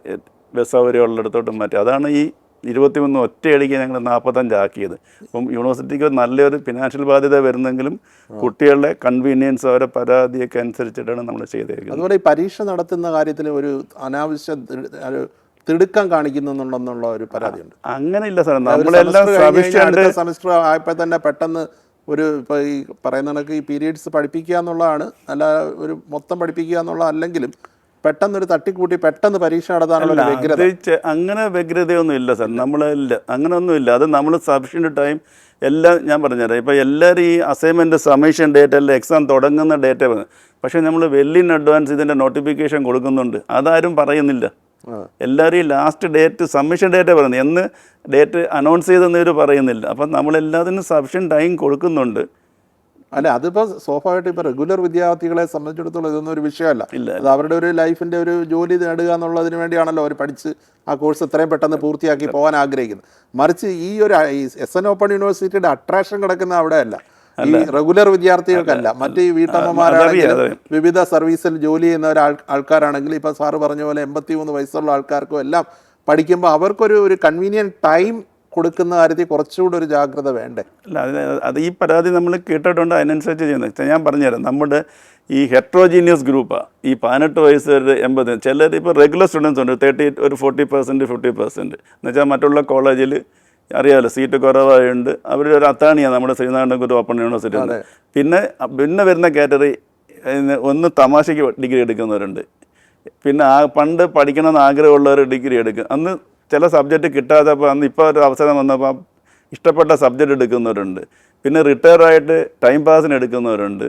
ബസ് സൗകര്യം ഉള്ളിടത്തോട്ട് മാറ്റി. അതാണ് ഈ 23 ഒറ്റയടിക്ക് ഞങ്ങൾ 45 ആക്കിയത്. അപ്പം യൂണിവേഴ്സിറ്റിക്ക് നല്ലൊരു ഫിനാൻഷ്യൽ ബാധ്യത വരുന്നെങ്കിലും കുട്ടികളുടെ കൺവീനിയൻസ് അവരെ പരാതിയൊക്കെ അനുസരിച്ചിട്ടാണ് നമ്മൾ ചെയ്തേക്കുന്നത്. അതുപോലെ ഈ പരീക്ഷ നടത്തുന്ന കാര്യത്തിൽ ഒരു അനാവശ്യ തിടുക്കം കാണിക്കുന്നുണ്ടെന്നുള്ള ഒരു പരാതിയുണ്ട്. അങ്ങനെ ഇല്ല സാർ, നമ്മളെല്ലാം സെമിസ്റ്റർ ആയപ്പോൾ തന്നെ പെട്ടെന്ന് ഒരു ഇപ്പോൾ ഈ പറയുന്ന കണക്ക് ഈ പീരീഡ്സ് പഠിപ്പിക്കുക എന്നുള്ളതാണ്, അല്ല ഒരു മൊത്തം പഠിപ്പിക്കുക എന്നുള്ള അല്ലെങ്കിലും പെട്ടെന്നൊരു തട്ടിക്കൂട്ടി പെട്ടെന്ന് പരീക്ഷ നടത്താനുള്ള വ്യഗ്രത. അങ്ങനെ വ്യഗ്രതയൊന്നും ഇല്ല സാർ, നമ്മളല്ല അങ്ങനെയൊന്നുമില്ല. അത് നമ്മൾ സഫീഷ്യൻ്റ് ടൈം എല്ലാം ഞാൻ പറഞ്ഞുതരാം. ഇപ്പോൾ എല്ലാവരും ഈ അസൈൻമെൻറ്റ് സബ്മിഷൻ ഡേറ്റ് അല്ല എക്സാം തുടങ്ങുന്ന ഡേറ്റ് വന്നത്, പക്ഷേ നമ്മൾ വെൽ ഇൻ അഡ്വാൻസ് ഇതിൻ്റെ നോട്ടിഫിക്കേഷൻ കൊടുക്കുന്നുണ്ട്. അതാരും പറയുന്നില്ല. എല്ലാവരും ഈ ലാസ്റ്റ് ഡേറ്റ് സബ്മിഷൻ ഡേറ്റ് പറയുന്നത്, എന്ന് ഡേറ്റ് അനൗൺസ് ചെയ്തെന്ന് ഇവർ പറയുന്നില്ല. അപ്പം നമ്മളെല്ലാത്തിനും സഫീഷ്യൻ്റ് ടൈം കൊടുക്കുന്നുണ്ട്. അല്ല, അതിപ്പോൾ സ്വാഭാവികമായിട്ട് ഇപ്പോൾ റെഗുലർ വിദ്യാർത്ഥികളെ സംബന്ധിച്ചിടത്തോളം ഇതൊന്നും ഒരു വിഷയമല്ല. അത് അവരുടെ ഒരു ലൈഫിൻ്റെ ഒരു ജോലി നേടുക എന്നുള്ളതിന് വേണ്ടിയാണല്ലോ അവർ പഠിച്ച് ആ കോഴ്സ് എത്രയും പെട്ടെന്ന് പൂർത്തിയാക്കി പോകാൻ ആഗ്രഹിക്കുന്നത്. മറിച്ച് ഈ ഒരു SN ഓപ്പൺ യൂണിവേഴ്സിറ്റിയുടെ അട്രാക്ഷൻ കിടക്കുന്ന അവിടെയല്ല, ഈ റെഗുലർ വിദ്യാർത്ഥികൾക്കല്ല, മറ്റ് ഈ വീട്ടമ്മമാരാണെങ്കിലും വിവിധ സർവീസിൽ ജോലി ചെയ്യുന്ന ആൾക്കാരാണെങ്കിൽ ഇപ്പോൾ സാറ് പറഞ്ഞ പോലെ 83 വയസ്സുള്ള ആൾക്കാർക്കും എല്ലാം പഠിക്കുമ്പോൾ അവർക്കൊരു കൺവീനിയൻറ്റ് ടൈം കൊടുക്കുന്ന കാര്യത്തിൽ കുറച്ചുകൂടെ ഒരു ജാഗ്രത വേണ്ടേ? അല്ല, അത് ഈ പരാതി നമ്മൾ കേട്ടിട്ടുണ്ട്, അതിനനുസരിച്ച് ചെയ്യുന്നത്. ഞാൻ പറഞ്ഞുതരാം, നമ്മുടെ ഈ ഹെട്രോജീനിയസ് ഗ്രൂപ്പാണ് ഈ 18 വയസ്സ് 80. ചിലർ ഇപ്പോൾ റെഗുലർ സ്റ്റുഡൻസ് ഉണ്ട് 30, ഒരു 40%, 50%. എന്നുവെച്ചാൽ മറ്റുള്ള കോളേജിൽ അറിയാമല്ലോ സീറ്റ് കുറവായുണ്ട്, അവരൊരു അത്താണിയാണ് നമ്മുടെ ശ്രീനാരായണഗുരു ഓപ്പൺ യൂണിവേഴ്സിറ്റി. പിന്നെ വരുന്ന കാറ്റഗറി ഒന്ന് തമാശയ്ക്ക് ഡിഗ്രി എടുക്കുന്നവരുണ്ട്, പിന്നെ പണ്ട് പഠിക്കണമെന്ന് ആഗ്രഹമുള്ളവർ ഡിഗ്രി എടുക്കും. അന്ന് ചില സബ്ജക്റ്റ് കിട്ടാത്തപ്പോൾ അന്ന് ഇപ്പോൾ ഒരു അവസരം വന്നപ്പോൾ ഇഷ്ടപ്പെട്ട സബ്ജക്റ്റ് എടുക്കുന്നവരുണ്ട്, പിന്നെ റിട്ടയറായിട്ട് ടൈം പാസിന് എടുക്കുന്നവരുണ്ട്,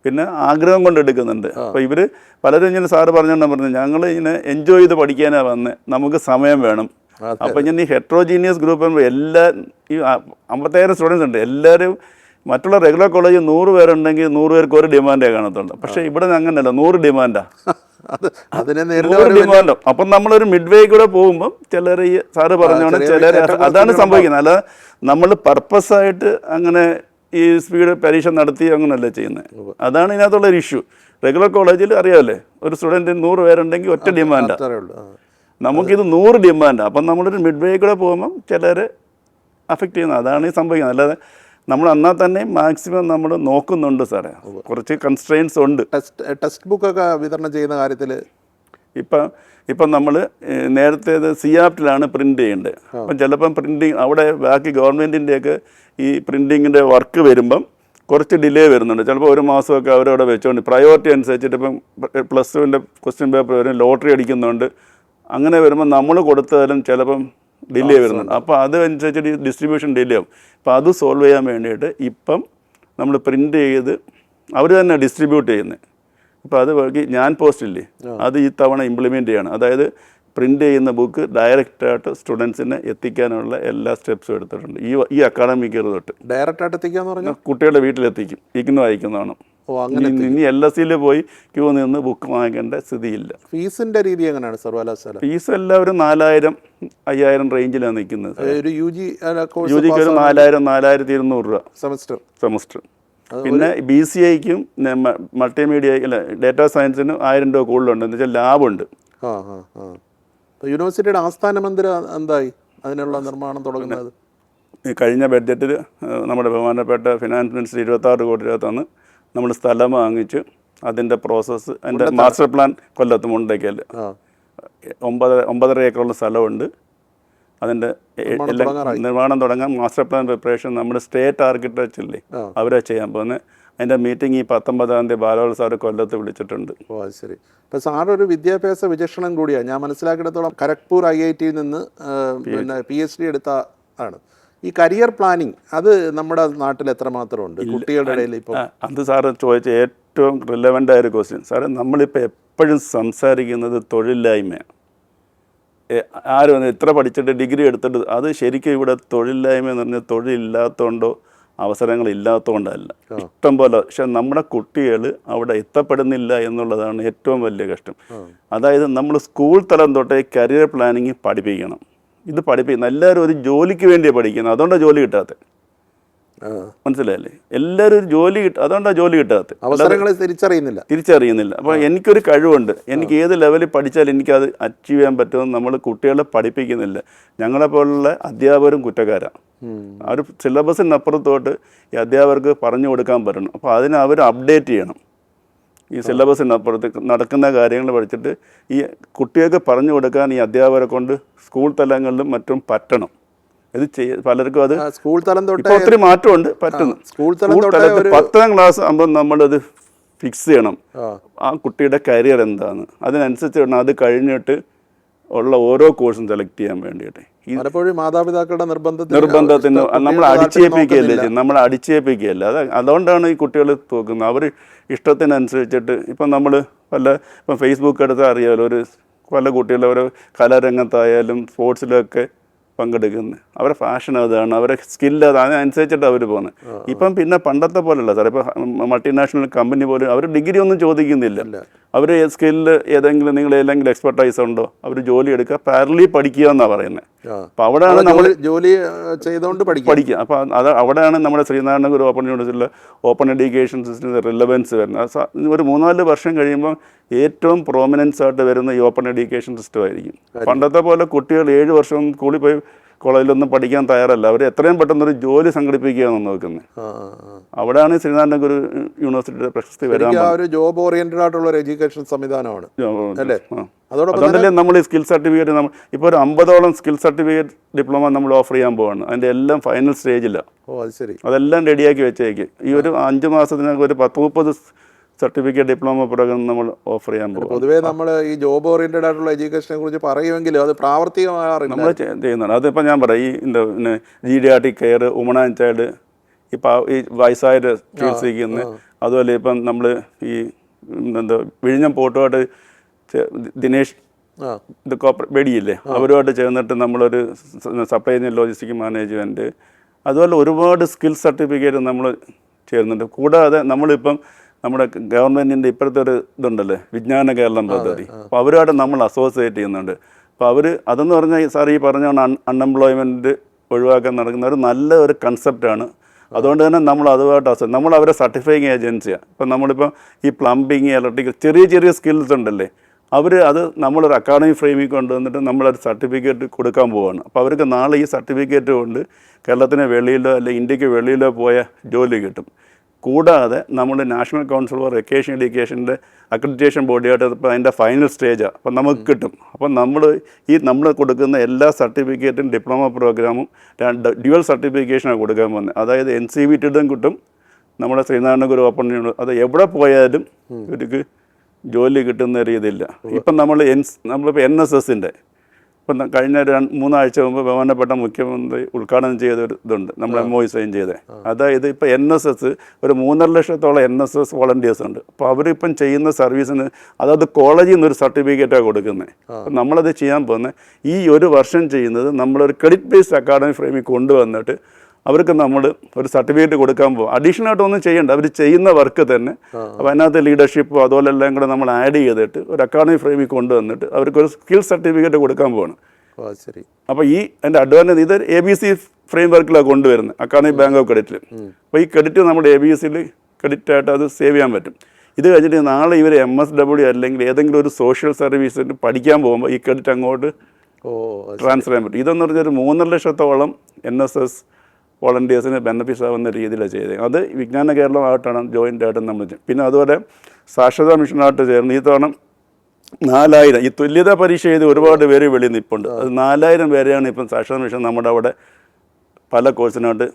പിന്നെ ആഗ്രഹം കൊണ്ട് എടുക്കുന്നുണ്ട്. അപ്പോൾ ഇവർ പലരും ഇങ്ങനെ സാറ് പറഞ്ഞു ഞങ്ങൾ ഇങ്ങനെ എൻജോയ് ചെയ്ത് പഠിക്കാനാണ് വന്നത്, നമുക്ക് സമയം വേണം. അപ്പോൾ ഇങ്ങനെ ഈ ഹെട്രോജീനിയസ് ഗ്രൂപ്പ് എല്ലാ ഈ 57 സ്റ്റുഡൻസ് ഉണ്ട്. എല്ലാവരും മറ്റുള്ള റെഗുലർ കോളേജ് 100 പേരുണ്ടെങ്കിൽ 100 പേർക്ക് ഒരു ഡിമാൻഡേ കാണത്തുള്ളൂ. പക്ഷേ ഇവിടെ അങ്ങനെയല്ല, 100 ഡിമാൻഡാണ്. 100 ഡിമാൻഡോ. അപ്പം നമ്മളൊരു മിഡ് വേ കൂടെ പോകുമ്പം ചിലർ ഈ സാറ് പറഞ്ഞോണ്ട് ചിലർ അതാണ് സംഭവിക്കുന്നത്. അല്ല, നമ്മൾ പർപ്പസായിട്ട് അങ്ങനെ ഈ സ്പീഡ് പരീക്ഷ നടത്തി അങ്ങനെയല്ല ചെയ്യുന്നത്. അതാണ് ഇതിനകത്തുള്ളൊരു ഇഷ്യൂ. റെഗുലർ കോളേജിൽ അറിയാമല്ലേ, ഒരു സ്റ്റുഡൻറ്റ് 100 പേരുണ്ടെങ്കിൽ ഒറ്റ ഡിമാൻഡാണ്. നമുക്കിത് 100 ഡിമാൻഡാണ്. അപ്പം നമ്മളൊരു മിഡ് വേ കൂടെ പോകുമ്പം ചിലർ അഫക്റ്റ് ചെയ്യുന്നത്. അതാണ് ഈ സംഭവിക്കുന്നത്. അല്ലാതെ നമ്മൾ എന്നാൽ തന്നെ മാക്സിമം നമ്മൾ നോക്കുന്നുണ്ട് സാറേ, കുറച്ച് കൺസ്ട്രെയിൻസ് ഉണ്ട്. ടെക്സ്റ്റ് ബുക്കൊക്കെ വിതരണം ചെയ്യുന്ന കാര്യത്തിൽ ഇപ്പം നമ്മൾ നേരത്തെ സിയാപ്റ്റിലാണ് പ്രിൻ്റ് ചെയ്യേണ്ടത്. അപ്പം ചിലപ്പം പ്രിൻറ്റിങ് അവിടെ ബാക്കി ഗവൺമെൻറ്റിൻ്റെയൊക്കെ ഈ പ്രിൻറ്റിങ്ങിൻ്റെ വർക്ക് വരുമ്പം കുറച്ച് ഡിലേ വരുന്നുണ്ട്. ചിലപ്പോൾ ഒരു മാസമൊക്കെ അവരവിടെ വെച്ചുകൊണ്ട് പ്രയോറിറ്റി അനുസരിച്ചിട്ട് ഇപ്പം +2 ക്വസ്റ്റ്യൻ പേപ്പർ വരും, ലോട്ടറി അടിക്കുന്നുണ്ട്. അങ്ങനെ വരുമ്പോൾ നമ്മൾ കൊടുത്താലും ചിലപ്പം ഡിലേ വരുന്നുണ്ട്. അപ്പോൾ അതനുസരിച്ച് ഡിസ്ട്രിബ്യൂഷൻ ഡിലേ ആവും. അപ്പോൾ അത് സോൾവ് ചെയ്യാൻ വേണ്ടിയിട്ട് ഇപ്പം നമ്മൾ പ്രിൻ്റ് ചെയ്ത് അവർ തന്നെ ഡിസ്ട്രിബ്യൂട്ട് ചെയ്യുന്നത്. ഇപ്പോൾ അത് വഴി ഞാൻ പോസ്റ്റില്ലേ, അത് ഈ തവണ ഇംപ്ലിമെൻറ്റ് ചെയ്യണം. അതായത് പ്രിൻ്റ് ചെയ്യുന്ന ബുക്ക് ഡയറക്റ്റായിട്ട് സ്റ്റുഡൻസിനെ എത്തിക്കാനുള്ള എല്ലാ സ്റ്റെപ്സും എടുത്തിട്ടുണ്ട്. ഈ അക്കാഡമിക് ഇയർ തൊട്ട് ഡയറക്റ്റായിട്ട് എത്തിക്കാന്ന് പറഞ്ഞാൽ കുട്ടികളുടെ വീട്ടിലെത്തിക്കും. ഇഗ്നോ അയക്കുന്നതാണ്. ഇനി LSE പോയി ക്യൂ നിന്ന് ബുക്ക് വാങ്ങിക്കേണ്ട സ്ഥിതിയില്ല. ഫീസിന്റെ രീതി എങ്ങനെയാണ് സർവകലാശാല? ഫീസ് എല്ലാവരും 4000, 5000 റേഞ്ചിലാണ് നിൽക്കുന്നത്. ഒരു യുജിക്ക് ഒരു 4000, 4200 രൂപ സെമസ്റ്റർ. പിന്നെ BCIക്കും മൾട്ടിമീഡിയ അല്ല ഡേറ്റാ സയൻസിനും 1000 രൂപ കൂടുതലുണ്ട്. എന്ന് വെച്ചാൽ ലാബുണ്ട്. യൂണിവേഴ്സിറ്റിയുടെ ആസ്ഥാന മന്ദിരം എന്തായി അതിനുള്ള നിർമ്മാണം തുടങ്ങുന്നത്? കഴിഞ്ഞ ബഡ്ജറ്റിൽ നമ്മുടെ ബഹുമാനപ്പെട്ട ഫിനാൻസ് മിനിസ്റ്റർ 26 കോടി രൂപ തന്ന് നമ്മൾ സ്ഥലം വാങ്ങിച്ച് അതിൻ്റെ പ്രോസസ്സ്, അതിൻ്റെ മാസ്റ്റർ പ്ലാൻ കൊല്ലത്ത് മുണ്ടയ്ക്കൽ 9.5 ഏക്കറുള്ള സ്ഥലമുണ്ട്. അതിൻ്റെ എല്ലാം നിർമ്മാണം തുടങ്ങാൻ മാസ്റ്റർ പ്ലാൻ പ്രിപ്പറേഷൻ നമ്മുടെ സ്റ്റേറ്റ് ആർക്കിടെക്ചറില്ലേ അവരെ ചെയ്യാൻ പോകുന്നത്. അതിൻ്റെ മീറ്റിംഗ് ഈ 19-ാം തീയതി ബാലവൽ സാറ് കൊല്ലത്ത് വിളിച്ചിട്ടുണ്ട്. അത് ശരി. ഇപ്പോൾ സാർ ഒരു വിദ്യാഭ്യാസ വിചക്ഷണം കൂടിയാണ്. ഞാൻ മനസ്സിലാക്കിയിടത്തോളം ഖരഗ്പൂർ IITയിൽ നിന്ന് പിന്നെ PhD എടുത്ത ആണ്. ഈ കരിയർ പ്ലാനിങ് അത് നമ്മുടെ നാട്ടിൽ എത്രമാത്രം ഉണ്ട് കുട്ടികളുടെ ഇടയിൽ? ഇപ്പോൾ അത് സാറ് ചോദിച്ച ഏറ്റവും റിലവൻ്റ് ആയൊരു ക്വസ്റ്റ്യൻ. സാറേ, നമ്മളിപ്പോൾ എപ്പോഴും സംസാരിക്കുന്നത് തൊഴിലില്ലായ്മയാണ്. ആരും ഇത്ര പഠിച്ചിട്ട് ഡിഗ്രി എടുത്തിട്ട് അത് ശരിക്കും ഇവിടെ തൊഴിലില്ലായ്മ എന്ന് പറഞ്ഞാൽ തൊഴിലില്ലാത്തതുകൊണ്ടോ അവസരങ്ങളില്ലാത്തതുകൊണ്ടല്ല, ഇഷ്ടം പോലെ. പക്ഷെ നമ്മുടെ കുട്ടികൾ അവിടെ എത്തപ്പെടുന്നില്ല എന്നുള്ളതാണ് ഏറ്റവും വലിയ കഷ്ടം. അതായത് നമ്മൾ സ്കൂൾ തലം തൊട്ടേ കരിയർ പ്ലാനിങ് പഠിപ്പിക്കണം. ഇത് പഠിപ്പിക്കുന്ന എല്ലാവരും ഒരു ജോലിക്ക് വേണ്ടിയാണ് പഠിക്കുന്നത്, അതുകൊണ്ടാണ് ജോലി കിട്ടാത്തത്. മനസ്സിലായില്ലേ? എല്ലാവരും ഒരു ജോലി അതുകൊണ്ടാണ് ജോലി കിട്ടാത്തത്, അവസരങ്ങൾ തിരിച്ചറിയുന്നില്ല. അപ്പോൾ എനിക്കൊരു കഴിവുണ്ട്, എനിക്ക് ഏത് ലെവലിൽ പഠിച്ചാൽ എനിക്കത് അച്ചീവ് ചെയ്യാൻ പറ്റുമെന്ന് നമ്മൾ കുട്ടികളെ പഠിപ്പിക്കുന്നില്ല. ഞങ്ങളെപ്പോലുള്ള അധ്യാപകരും കുറ്റക്കാരാണ്. ആ ഒരു സിലബസിനപ്പുറത്തോട്ട് ഈ അധ്യാപകർക്ക് പറഞ്ഞു കൊടുക്കാൻ പറ്റണം. അപ്പോൾ അതിന് അവർ അപ്ഡേറ്റ് ചെയ്യണം. ഈ സിലബസിനപ്പുറത്ത് നടക്കുന്ന കാര്യങ്ങൾ പഠിച്ചിട്ട് ഈ കുട്ടികൾക്ക് പറഞ്ഞു കൊടുക്കാൻ ഈ അധ്യാപകരെ കൊണ്ട് സ്കൂൾ തലങ്ങളിലും മറ്റും പറ്റണം. ഇത് പലർക്കും അത് സ്കൂൾ തലം തൊട്ട് ഇപ്പോൾ ഒത്തിരി മാറ്റമുണ്ട്, പറ്റുന്നു. സ്കൂൾ തലത്തിൽ 10ാം ക്ലാസ് ആകുമ്പോൾ നമ്മളത് ഫിക്സ് ചെയ്യണം. ആ കുട്ടിയുടെ കരിയർ എന്താണ്, അതിനനുസരിച്ച് വേണം അത് കഴിഞ്ഞിട്ട് ഉള്ള ഓരോ കോഴ്സും സെലക്ട് ചെയ്യാൻ വേണ്ടിയിട്ട്. പലപ്പോഴും മാതാപിതാക്കളുടെ നിർബന്ധത്തിന് നമ്മൾ അടിച്ചേൽപ്പിക്കുകയല്ല. അതുകൊണ്ടാണ് ഈ കുട്ടികൾ തോക്കുന്നത്. അവർ ഇഷ്ടത്തിനനുസരിച്ചിട്ട് ഇപ്പം നമ്മൾ ഇപ്പം ഫേസ്ബുക്ക് എടുത്താൽ അറിയാമല്ലോ, പല കുട്ടികൾ ഓരോ കലാരംഗത്തായാലും സ്പോർട്സിലൊക്കെ പങ്കെടുക്കുന്നത്. അവരുടെ ഫാഷൻ അതാണ്, അവരുടെ സ്കില്ല് അത്, അതിനനുസരിച്ചിട്ട് അവർ പോകുന്നത്. ഇപ്പം പിന്നെ പണ്ടത്തെ പോലെയല്ല സാർ. ഇപ്പം മൾട്ടിനാഷണൽ കമ്പനി പോലും അവർ ഡിഗ്രി ഒന്നും ചോദിക്കുന്നില്ല. അവർ സ്കില്ല് ഏതെങ്കിലും നിങ്ങൾ ഏതെങ്കിലും എക്സ്പെർട്ടൈസ് ഉണ്ടോ, അവർ ജോലി എടുക്കുക, പാരലി പഠിക്കുക എന്നാണ് പറയുന്നത്. അപ്പോൾ അവിടെയാണ് നമ്മൾ ജോലി ചെയ്തുകൊണ്ട് പഠിക്കുക. അപ്പോൾ അവിടെയാണ് നമ്മുടെ ശ്രീനാരായണ ഗുരു ഓപ്പൺ യൂണിവേഴ്സിറ്റിയിലെ ഓപ്പൺ എഡ്യൂക്കേഷൻ സിസ്റ്റത്തിൻ്റെ റിലവൻസ് വരുന്നത്. ഒരു 3-4 വർഷം കഴിയുമ്പോൾ ഏറ്റവും പ്രോമിനൻസ് ആയിട്ട് വരുന്ന ഈ ഓപ്പൺ എഡ്യൂക്കേഷൻ സിസ്റ്റം ആയിരിക്കും. പണ്ടത്തെ പോലെ കുട്ടികൾ 7 വർഷം സ്കൂളിൽ പോയി കോളേജിലൊന്നും പഠിക്കാൻ തയ്യാറല്ല. അവർ എത്രയും പെട്ടെന്നൊരു ജോലി സംഘടിപ്പിക്കുകയാണ് നോക്കുന്നത്. അവിടെയാണ് ശ്രീനാരായണ ഗുരു യൂണിവേഴ്സിറ്റിയുടെ പ്രശസ്തി വരാൻ. ഒരു ജോബ് ഓറിയന്റഡ് ആയിട്ടുള്ള ഒരു എഡ്യൂക്കേഷൻ സംവിധാനമാണ്. അതുകൊണ്ടല്ലേ നമ്മൾ ഈ സ്കിൽ സർട്ടിഫിക്കറ്റ് ഇപ്പോൾ ഒരു 50ഓളം സ്കിൽ സർട്ടിഫിക്കറ്റ് ഡിപ്ലോമ നമ്മൾ ഓഫർ ചെയ്യാൻ പോവാണ്. അതിൻ്റെ എല്ലാം ഫൈനൽ സ്റ്റേജിലാണ്. അതെല്ലാം റെഡിയാക്കി വെച്ചേക്ക്. ഈ ഒരു 5 മാസത്തിനകം ഒരു 10-30 സർട്ടിഫിക്കറ്റ് ഡിപ്ലോമ പ്രോഗ്രാം നമ്മൾ ഓഫർ ചെയ്യാൻ പോകും. പൊതുവേ നമ്മൾ ഈ ജോബ് ഓറിയന്റഡ് ആയിട്ടുള്ള എഡ്യൂക്കേഷനെ കുറിച്ച് പറയുമെങ്കിലും അത് പ്രാവർത്തികമാകാറില്ല. നമ്മൾ ചെയ്യുന്നതാണ്. അതിപ്പോൾ ഞാൻ പറയാം, ഈ ജീഡിയാറ്റിക് കെയർ, വുമൺ ആൻഡ് ചൈൽഡ്, ഈ വയസ്സായിട്ട് ചികിത്സിക്കുന്ന, അതുപോലെ ഇപ്പം നമ്മൾ ഈ വിഴിഞ്ഞം പോർട്ടുമായിട്ട് ദിനേഷ് വെടിയില്ലേ, അവരുമായിട്ട് ചേർന്നിട്ട് നമ്മളൊരു സപ്ലൈ ചെയിൻ ലോജിസ്റ്റിക് മാനേജ്മെൻറ്റ്, അതുപോലെ ഒരുപാട് സ്കിൽ സർട്ടിഫിക്കറ്റ് നമ്മൾ ചേരുന്നുണ്ട്. കൂടാതെ നമ്മളിപ്പം നമ്മുടെ ഗവൺമെൻറ്റിൻ്റെ ഇപ്പോഴത്തെ ഒരു ഇതുണ്ടല്ലേ, വിജ്ഞാന കേരളം പദ്ധതി, അപ്പോൾ അവരുമായിട്ട് നമ്മൾ അസോസിയേറ്റ് ചെയ്യുന്നുണ്ട്. അപ്പോൾ അവർ അതെന്ന് പറഞ്ഞാൽ സാർ ഈ പറഞ്ഞ അൺഎംപ്ലോയ്മെൻറ്റ് ഒഴിവാക്കാൻ നടക്കുന്ന ഒരു നല്ല ഒരു കൺസെപ്റ്റാണ്. അതുകൊണ്ട് തന്നെ നമ്മൾ അതുമായിട്ട് നമ്മൾ അവരെ സർട്ടിഫൈങ് ഏജൻസിയാണ്. ഇപ്പം നമ്മളിപ്പോൾ ഈ പ്ലംബിങ്, ഇലക്ട്രിക്കൽ ചെറിയ ചെറിയ സ്കിൽസ് ഉണ്ടല്ലേ, അത് നമ്മളൊരു അക്കാഡമിക് ഫ്രെയിമിൽ കൊണ്ടുവന്നിട്ട് നമ്മളൊരു സർട്ടിഫിക്കറ്റ് കൊടുക്കാൻ പോവുകയാണ്. അപ്പോൾ അവർക്ക് നാളെ ഈ സർട്ടിഫിക്കറ്റ് കൊണ്ട് കേരളത്തിന് വെളിയിലോ അല്ലെങ്കിൽ ഇന്ത്യക്ക് വെളിയിലോ പോയ ജോലി കിട്ടും. കൂടാതെ നമ്മൾ നാഷണൽ കൗൺസിൽ ഫോർ വൊക്കേഷണൽ എഡ്യൂക്കേഷൻ്റെ അക്രഡിറ്റേഷൻ ബോഡിയായിട്ട് ഇപ്പോൾ അതിൻ്റെ ഫൈനൽ സ്റ്റേജാണ്. അപ്പോൾ നമുക്ക് കിട്ടും. അപ്പോൾ നമ്മൾ കൊടുക്കുന്ന എല്ലാ സർട്ടിഫിക്കറ്റും ഡിപ്ലോമ പ്രോഗ്രാമും ഡ്യുവൽ സർട്ടിഫിക്കേഷനാണ് കൊടുക്കാൻ പോകുന്നത്. അതായത് NCVTയും കിട്ടും, നമ്മുടെ ശ്രീനാരായണ ഗുരു ഓപ്പൺ യൂണിവേഴ്സിറ്റി, അത് എവിടെ പോയാലും ഇവർക്ക് ജോലി കിട്ടുന്ന രീതിയില്ല. ഇപ്പം നമ്മളിപ്പോൾ NSSൻ്റെ ഇപ്പം കഴിഞ്ഞ 3 ആഴ്ച മുമ്പ് ബഹുമാനപ്പെട്ട മുഖ്യമന്ത്രി ഉദ്ഘാടനം ചെയ്തൊരു ഇതുണ്ട്, നമ്മൾ MOU സൈൻ ചെയ്തത്. അതായത് ഇപ്പോൾ NSS ഒരു 3.5 ലക്ഷത്തോളം NSS വോളണ്ടിയേഴ്സ് ഉണ്ട്. അപ്പോൾ അവരിപ്പം ചെയ്യുന്ന സർവീസിന് അതായത് കോളേജിൽ നിന്നൊരു സർട്ടിഫിക്കറ്റാണ് കൊടുക്കുന്നത്. അപ്പം നമ്മളത് ചെയ്യാൻ പോകുന്നത് ഈ ഒരു വർഷം ചെയ്യുന്നത് നമ്മളൊരു ക്രെഡിറ്റ് ബേസ്ഡ് അക്കാഡമിക് ഫ്രെയിമിൽ കൊണ്ടുവന്നിട്ട് അവർക്ക് നമ്മൾ ഒരു സർട്ടിഫിക്കറ്റ് കൊടുക്കാൻ പോകും. അഡീഷണൽ ആയിട്ട് ഒന്നും ചെയ്യേണ്ട, അവർ ചെയ്യുന്ന വർക്ക് തന്നെ. അപ്പോൾ അതിനകത്ത് ലീഡർഷിപ്പും അതുപോലെ എല്ലാം കൂടെ നമ്മൾ ആഡ് ചെയ്തിട്ട് ഒരു അക്കാഡമിക് ഫ്രെയിമിൽ കൊണ്ടുവന്നിട്ട് അവർക്കൊരു സ്കിൽ സർട്ടിഫിക്കറ്റ് കൊടുക്കാൻ പോവാണ്. ശരി. അപ്പോൾ എൻ്റെ അഡ്വാൻറ്റേജ് ഇത് ABC ഫ്രെയിം വർക്കിലാണ് കൊണ്ടുവരുന്നത്, അക്കാഡമിക് ബാങ്ക് ഓഫ് ക്രെഡിറ്റിൽ. അപ്പോൾ ഈ ക്രെഡിറ്റ് നമ്മുടെ ABCയിൽ ക്രെഡിറ്റ് ആയിട്ട് അത് സേവ് ചെയ്യാൻ പറ്റും. ഇത് കഴിഞ്ഞിട്ട് നാളെ ഇവർ MSW അല്ലെങ്കിൽ ഏതെങ്കിലും ഒരു സോഷ്യൽ സർവീസിന് പഠിക്കാൻ പോകുമ്പോൾ ഈ ക്രെഡിറ്റ് അങ്ങോട്ട് ട്രാൻസ്ഫർ ചെയ്യാൻ പറ്റും. ഇതെന്ന് പറഞ്ഞാൽ ഒരു 3.5 ലക്ഷത്തോളം NSS വോളണ്ടിയേഴ്സിന് ബെനിഫിറ്റ്സ് ആവുന്ന രീതിയിലാണ് ചെയ്തത്. അത് വിജ്ഞാന കേരളമായിട്ടാണ് ജോയിൻ്റ് ആയിട്ട് നമ്മൾ ചെയ്യും. പിന്നെ അതുപോലെ സാക്ഷരതാ മിഷനായിട്ട് ചേർന്ന് ഈ തവണ 4000 ഈ തുല്യതാ പരീക്ഷ ചെയ്ത് ഒരുപാട് പേര് വെളിയിൽ നിൽപ്പുണ്ട്. അത് 4000 പേരെയാണ് ഇപ്പം സാക്ഷരതാ മിഷൻ നമ്മുടെ അവിടെ പല കോഴ്സിനായിട്ട്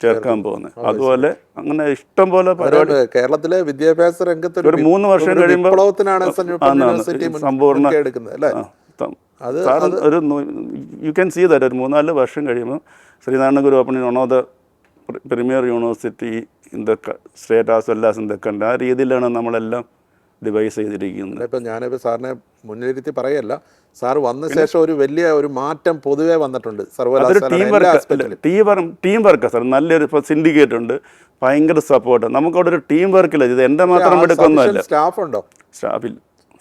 ചേർക്കാൻ പോകുന്നത്. അതുപോലെ അങ്ങനെ ഇഷ്ടം പോലെ പരിപാടി കേരളത്തിലെ വിദ്യാഭ്യാസ രംഗത്ത് ഒരു 3 വർഷം കഴിയുമ്പോൾ സമ്പൂർണ്ണ ഒരു യു ക്യാൻ സീ ദാറ്റ് ഒരു 3-4 വർഷം കഴിയുമ്പോൾ Sree Narayana Guru open one of the premier university in the state as well as in the country. ആ രീതിയിലാണ് നമ്മളെല്ലാം ഡിവൈസ് ചെയ്തിരിക്കുന്നത്. ഇപ്പം ഞാനിപ്പോൾ സാറിനെ മുൻനിർത്തി പറയല്ല, സാർ വന്ന ശേഷം ഒരു വലിയ ഒരു മാറ്റം പൊതുവെ വന്നിട്ടുണ്ട്. ടീം വർക്കാണ് സാർ. നല്ലൊരു ഇപ്പോൾ സിൻഡിക്കേറ്റ് ഉണ്ട്, ഭയങ്കര സപ്പോർട്ട്. നമുക്കവിടെ ഒരു ടീം വർക്കില്ല. ഇത് എൻ്റെ മാത്രം എടുക്കൊന്നുമല്ല. സ്റ്റാഫുണ്ടോ?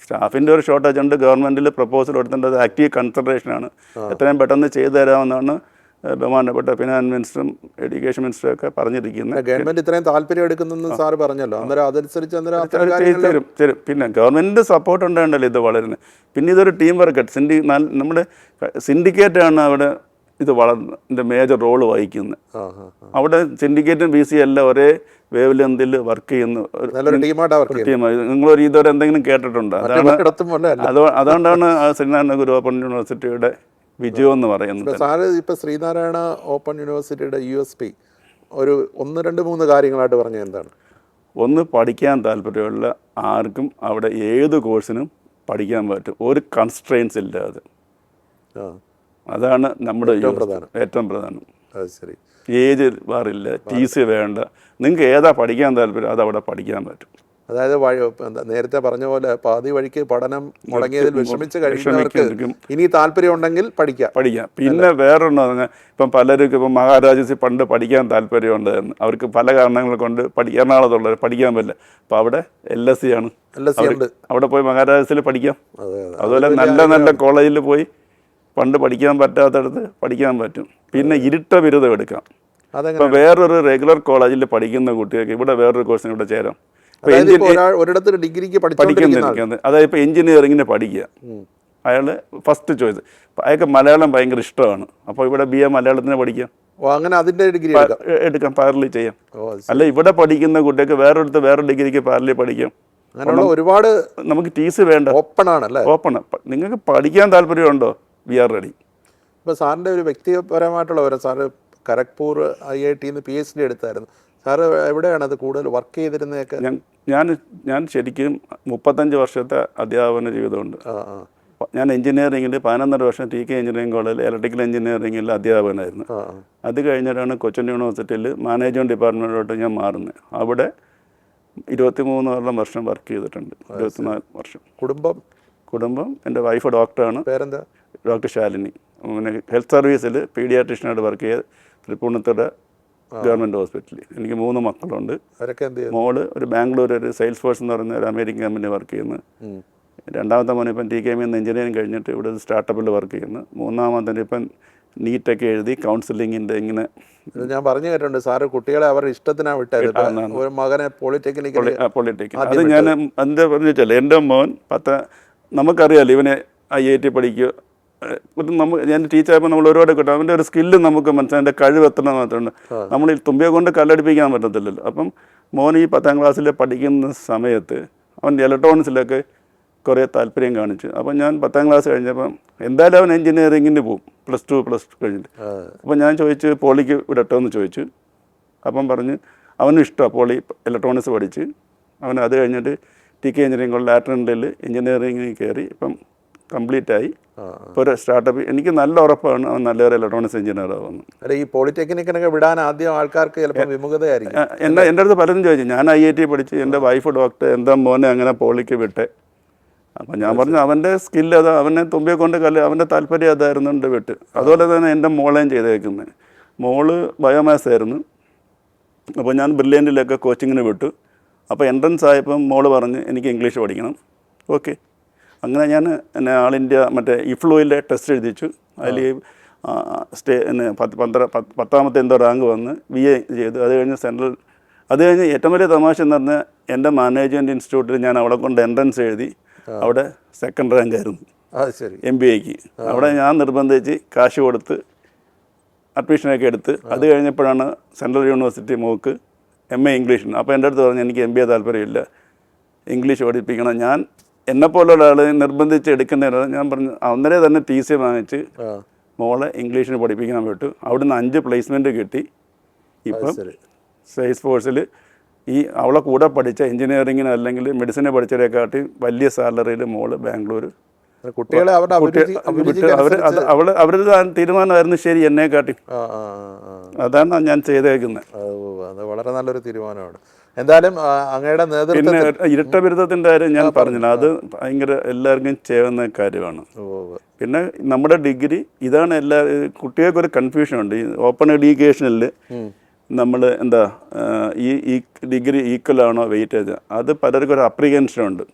സ്റ്റാഫിൻ്റെ ഒരു ഷോർട്ടേജ് ഉണ്ട്. ഗവൺമെൻറ്റിൽ പ്രപ്പോസൽ കൊടുത്തിട്ട് അത് ആക്റ്റീവ് കൺസിഡറേഷനാണ്. എത്രയും പെട്ടെന്ന് ചെയ്തു തരാമെന്നാണ് ബഹുമാനപ്പെട്ട ഫിനാൻസ് മിനിസ്റ്ററും എഡ്യൂക്കേഷൻ മിനിസ്റ്ററും ഒക്കെ പറഞ്ഞിരിക്കുന്നത്. ഗവൺമെന്റ് ഇത്രയും താല്പര്യം എടുക്കുന്നെന്ന് സാറ് പറഞ്ഞല്ലോ, അന്നേരം അതനുസരിച്ച് തരും. പിന്നെ ഗവൺമെൻറ് സപ്പോർട്ട് ഉണ്ടാകണ്ടല്ലോ ഇത് വളരുന്നത്. പിന്നെ ഇതൊരു ടീം വർക്ക്. നമ്മുടെ സിൻഡിക്കേറ്റാണ് അവിടെ ഇത് ഇതിൻ്റെ മേജർ റോള് വഹിക്കുന്നത്. അവിടെ സിൻഡിക്കേറ്റും ബി സി എല്ലാം ഒരേ വേവ് ലെന്തിൽ വർക്ക് ചെയ്യുന്ന ടീമായി. നിങ്ങളൊരു ഇതുവരെ എന്തെങ്കിലും കേട്ടിട്ടുണ്ടോ? അതുകൊണ്ടാണ് ശ്രീനാരായണ ഗുരു ഓപ്പൺ യൂണിവേഴ്സിറ്റിയുടെ വിജയം എന്ന് പറയുന്നത്. സാറ് ഇപ്പോൾ ശ്രീനാരായണ ഓപ്പൺ യൂണിവേഴ്സിറ്റിയുടെ USP ഒരു 1, 2, 3 കാര്യങ്ങളായിട്ട് പറഞ്ഞത് എന്താണ്? ഒന്ന്, പഠിക്കാൻ താല്പര്യമുള്ള ആർക്കും അവിടെ ഏത് കോഴ്സിനും പഠിക്കാൻ പറ്റും, ഒരു കൺസ്ട്രെയിൻസ് ഇല്ലാതെ. അതാണ് നമ്മുടെ ഏറ്റവും പ്രധാനം. ശരി, ഏജ് ബാറില്ല, TC വേണ്ട, നിങ്ങൾക്ക് ഏതാ പഠിക്കാൻ താല്പര്യം അത് അവിടെ പഠിക്കാൻ പറ്റും. അതായത് നേരത്തെ പറഞ്ഞ പോലെ പാതി വഴിക്ക് പഠനം മുടങ്ങിയതിൽ വിഷമിച്ച് കഴിയുന്നവർക്ക് ഇനി താല്പര്യം ഉണ്ടെങ്കിൽ പഠിക്കാം. പിന്നെ വേറൊന്നും പറഞ്ഞാൽ ഇപ്പം പലർക്കും ഇപ്പം മഹാരാജാസിൽ പണ്ട് പഠിക്കാൻ താല്പര്യമുണ്ടായിരുന്നു, അവർക്ക് പല കാരണങ്ങൾ കൊണ്ട് എറണാകുളത്തുള്ളവർ പഠിക്കാൻ പറ്റില്ല. അപ്പോൾ അവിടെ LSC ആണ്, അവിടെ പോയി മഹാരാജാസിൽ പഠിക്കാം. അതുപോലെ നല്ല കോളേജിൽ പോയി പണ്ട് പഠിക്കാൻ പറ്റാത്തടത്ത് പഠിക്കാൻ പറ്റും. പിന്നെ ഇരുട്ട ബിരുദം എടുക്കാം. ഇപ്പം വേറൊരു റെഗുലർ കോളേജിൽ പഠിക്കുന്ന കുട്ടികൾക്ക് ഇവിടെ വേറൊരു കോഴ്സിന് ഇവിടെ ചേരാം. ഡിഗ്രിക്ക് പഠിക്കുന്നിരിക്കുന്നത്, അതായത് ഇപ്പോൾ എഞ്ചിനീയറിങ്ങിന് പഠിക്കുക, അയാൾ ഫസ്റ്റ് ചോയ്സ്. അയാൾക്ക് മലയാളം ഭയങ്കര ഇഷ്ടമാണ്, അപ്പോൾ ഇവിടെ BA മലയാളത്തിന് പഠിക്കാം, അങ്ങനെ അതിന്റെ ഡിഗ്രി എടുക്കാം, പാരലി ചെയ്യാം. അല്ല ഇവിടെ പഠിക്കുന്ന കുട്ടികൾക്ക് വേറെ ഡിഗ്രിക്ക് പാരലി പഠിക്കാം. അങ്ങനെയുള്ള ഒരുപാട് നമുക്ക് TC വേണ്ട, ഓപ്പൺ ആണല്ലേ. ഓപ്പൺ. നിങ്ങൾക്ക് പഠിക്കാൻ താല്പര്യമുണ്ടോ, വി ആർ റെഡി. ഇപ്പോൾ സാറിൻ്റെ ഒരു വ്യക്തിപരമായിട്ടുള്ള വിവരം, സാറ് ഖരഗ്പൂർ IIT-ന്ന് PhD എടുത്തായിരുന്നു. സാറ് എവിടെയാണ് അത് കൂടുതൽ വർക്ക് ചെയ്തിരുന്നതൊക്കെ? ഞാൻ ശരിക്കും 35 വർഷത്തെ അധ്യാപന ജീവിതമുണ്ട്. ഞാൻ എഞ്ചിനീയറിംഗിൽ 11 വർഷം TK എഞ്ചിനീയറിംഗ് കോളേജിൽ ഇലക്ട്രിക്കൽ എഞ്ചിനീയറിംഗിൽ അധ്യാപകനായിരുന്നു. അത് കഴിഞ്ഞിട്ടാണ് കൊച്ചിൻ യൂണിവേഴ്സിറ്റിയിൽ മാനേജ്മെൻറ്റ് ഡിപ്പാർട്ട്മെൻറ്റിലോട്ട് ഞാൻ മാറുന്നത്. അവിടെ 23 വർഷം വർക്ക് ചെയ്തിട്ടുണ്ട്. 24 വർഷം. കുടുംബം എൻ്റെ വൈഫ് ഡോക്ടറാണ്. പേരെന്താ? ഡോക്ടർ ശാലിനി. പിന്നെ ഹെൽത്ത് സർവീസിൽ പീഡിയാട്രീഷ്യനായിട്ട് വർക്ക് ചെയ്ത് തൃപ്പൂണിത്തുറ ഗവൺമെൻറ് ഹോസ്പിറ്റലിൽ. എനിക്ക് 3 മക്കളുണ്ട്. മോള് ഒരു ബാംഗ്ലൂർ ഒരു സെയിൽസ് ഫോഴ്സ് എന്ന് പറയുന്ന ഒരു അമേരിക്കൻ കമ്പനി വർക്ക് ചെയ്യുന്നു. രണ്ടാമത്തെ മോൻ ഇപ്പം TKM എഞ്ചിനീയറിംഗ് കഴിഞ്ഞിട്ട് ഇവിടെ ഒരു സ്റ്റാർട്ടപ്പിൽ വർക്ക് ചെയ്യുന്നു. മൂന്നാമത്തെ ഇപ്പം നീറ്റൊക്കെ എഴുതി കൗൺസിലിങ്ങിൻ്റെ ഇങ്ങനെ. ഞാൻ പറഞ്ഞു കേട്ടിട്ടുണ്ട് സാറ് കുട്ടികളെ അവരുടെ ഇഷ്ടത്തിനാണ് വിട്ടത്. ഒരു മകനെ പോളിടെക്നിക് അത് ഞാൻ എന്താ പറഞ്ഞാൽ എൻ്റെ മോൻ നമുക്കറിയാമല്ലോ ഇവനെ IIT പഠിക്കുക. ഞാൻ ടീച്ചറായപ്പോൾ നമ്മൾ ഒരുപാട് കിട്ടും. അവൻ്റെ ഒരു സ്കില്ല് നമുക്ക് മനസ്സിലായി, എൻ്റെ കഴിവ് എത്ര മാത്രമുണ്ട്. നമ്മൾ ഈ തുമ്പിയെ കൊണ്ട് കല്ലടിപ്പിക്കാൻ പറ്റത്തില്ലല്ലോ. അപ്പം മോൻ ഈ 10ാം ക്ലാസ്സിൽ പഠിക്കുന്ന സമയത്ത് അവൻ ഇലക്ട്രോണിക്സിലൊക്കെ കുറേ താല്പര്യം കാണിച്ചു. അപ്പം ഞാൻ 10ാം ക്ലാസ് കഴിഞ്ഞപ്പം എന്തായാലും അവൻ എഞ്ചിനീയറിങ്ങിന് പോകും, +2 കഴിഞ്ഞിട്ട്. അപ്പം ഞാൻ ചോദിച്ചു പോളിക്ക് വിടട്ടോ എന്ന് ചോദിച്ചു. അപ്പം പറഞ്ഞ് അവനും ഇഷ്ടമാണ് പോളി ഇലക്ട്രോണിക്സ് പഠിച്ച്. അവൻ അത് കഴിഞ്ഞിട്ട് TK എഞ്ചിനീയറിംഗ് കോളേജ് ലാറ്ററൻറ്റിൽ എഞ്ചിനീയറിംഗിൽ കയറി ഇപ്പം കംപ്ലീറ്റ് ആയി. ഇപ്പോൾ ഒരു സ്റ്റാർട്ടപ്പ്. എനിക്ക് നല്ല ഉറപ്പാണ് അവൻ നല്ലൊരു ഇലക്ട്രോണിക്സ് എഞ്ചിനീയർ ആവുന്നു. അല്ല, ഈ പോളിടെക്നിക്കിനൊക്കെ വിടാൻ ആദ്യം ആൾക്കാർക്ക് ചിലപ്പോൾ വിമുഖതയായിരിക്കും. എൻ്റെ അടുത്ത് പലരും ചോദിച്ചു, ഞാൻ IIT പഠിച്ച്, എൻ്റെ വൈഫ് ഡോക്ടർ, എന്താ മോനെ അങ്ങനെ പോളിക്ക് വിട്ടെ? അപ്പം ഞാൻ പറഞ്ഞു അവൻ്റെ സ്കില്ല് അതാ, അവനെ തുമ്പിയെ കൊണ്ട് അവൻ്റെ താല്പര്യം അതായിരുന്നുണ്ട് വിട്ട്. അതുപോലെ തന്നെ എൻ്റെ മോളെയും ചെയ്തേക്കുന്നത്. മോള് ബയോമാസ് ആയിരുന്നു. അപ്പോൾ ഞാൻ ബ്രില്യൻറ്റിലൊക്കെ കോച്ചിങ്ങിന് വിട്ടു. അപ്പോൾ എൻട്രൻസ് ആയപ്പം മോള് പറഞ്ഞ് എനിക്ക് ഇംഗ്ലീഷ് പഠിക്കണം. ഓക്കെ, അങ്ങനെ ഞാൻ എന്നെ ആൾ ഇന്ത്യ മറ്റേ IFLUയിലെ ടെസ്റ്റ് എഴുതിച്ചു. അതിൽ 10ാമത്തെ എന്തോ റാങ്ക് വന്ന് BA ചെയ്തു. അത് കഴിഞ്ഞ് അത് കഴിഞ്ഞ് ഏറ്റവും വലിയ തമാശ എന്ന് പറഞ്ഞാൽ എൻ്റെ മാനേജ്മെൻറ്റ് ഇൻസ്റ്റിറ്റ്യൂട്ടിൽ ഞാൻ അവളെ കൊണ്ട് എൻട്രൻസ് എഴുതി. അവിടെ 2nd റാങ്ക് ആയിരുന്നു MBAക്ക്. അവിടെ ഞാൻ നിർബന്ധിച്ച് കാശ് കൊടുത്ത് അഡ്മിഷനൊക്കെ എടുത്ത്. അത് കഴിഞ്ഞപ്പോഴാണ് സെൻട്രൽ യൂണിവേഴ്സിറ്റി മോക്ക് MA ഇംഗ്ലീഷിന്. അപ്പോൾ എൻ്റെ അടുത്ത് പറഞ്ഞു എനിക്ക് MBA താല്പര്യമില്ല, ഇംഗ്ലീഷ് പഠിപ്പിക്കണം. ഞാൻ എന്നെപ്പോലുള്ള ആൾ നിർബന്ധിച്ച് എടുക്കുന്നതിന് ഞാൻ പറഞ്ഞു അന്നേരം തന്നെ TC വാങ്ങിച്ച് മോളെ ഇംഗ്ലീഷിന് പഠിപ്പിക്കാൻ വിട്ടു. അവിടുന്ന് 5 പ്ലേസ്മെൻറ്റ് കിട്ടി. ഇപ്പം സെയിൽസ് ഫോഴ്സിൽ അവളെ കൂടെ പഠിച്ച എഞ്ചിനീയറിങ്ങിന് അല്ലെങ്കിൽ മെഡിസിനെ പഠിച്ചതിനെക്കാട്ടി വലിയ സാലറിയിൽ മോള് ബാംഗ്ലൂർ. കുട്ടികളെ അവരുടെ തീരുമാനമായിരുന്നു ശരി എന്നെക്കാട്ടി. അതാണ് ഞാൻ ചെയ്തേക്കുന്നത്. അത് വളരെ നല്ലൊരു തീരുമാനമാണ്. എന്തായാലും അങ്ങയുടെ നേതൃത്വം. പിന്നെ ഇരട്ട ബിരുദത്തിൻ്റെ കാര്യം ഞാൻ പറഞ്ഞില്ല, അത് ഭയങ്കര എല്ലാവർക്കും ചെയ്യുന്ന കാര്യമാണ്. പിന്നെ നമ്മുടെ ഡിഗ്രി ഇതാണ്. കുട്ടികൾക്കൊരു കൺഫ്യൂഷൻ ഉണ്ട്. ഈ ഓപ്പൺ എഡ്യൂക്കേഷനിൽ നമ്മൾ എന്താ ഈ ഡിഗ്രി ഈക്വൽ ആണോ വെയിറ്റേജ്, അത് പലർക്കും ഒരു അപ്രിഹെൻഷനുണ്ട്.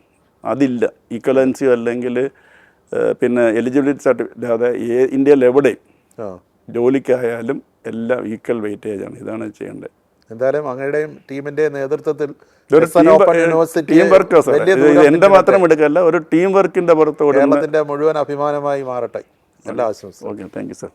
അതില്ല. ഈക്വലൻസിയോ അല്ലെങ്കിൽ പിന്നെ എലിജിബിലിറ്റി സർട്ടിഫിക്കറ്റ് അതെ ഇന്ത്യയിൽ എവിടെയും ജോലിക്കായാലും എല്ലാം ഈക്വൽ വെയിറ്റേജാണ്. ഇതാണ് ചെയ്യേണ്ടത്. എന്തായാലും അങ്ങയുടെയും ടീമിന്റെ നേതൃത്വത്തിൽ ഇതൊരു ടീം വർക്ക് സാർ. ഇത് എൻ്റെ മാത്രം എടുക്കല്ല, ഒരു ടീം വർക്കിൻ്റെ പുറത്തോടെ കേരളത്തിന്റെ മുഴുവൻ അഭിമാനമായി മാറട്ടെ. എല്ലാ ആശംസകളും. Okay, thank you sir.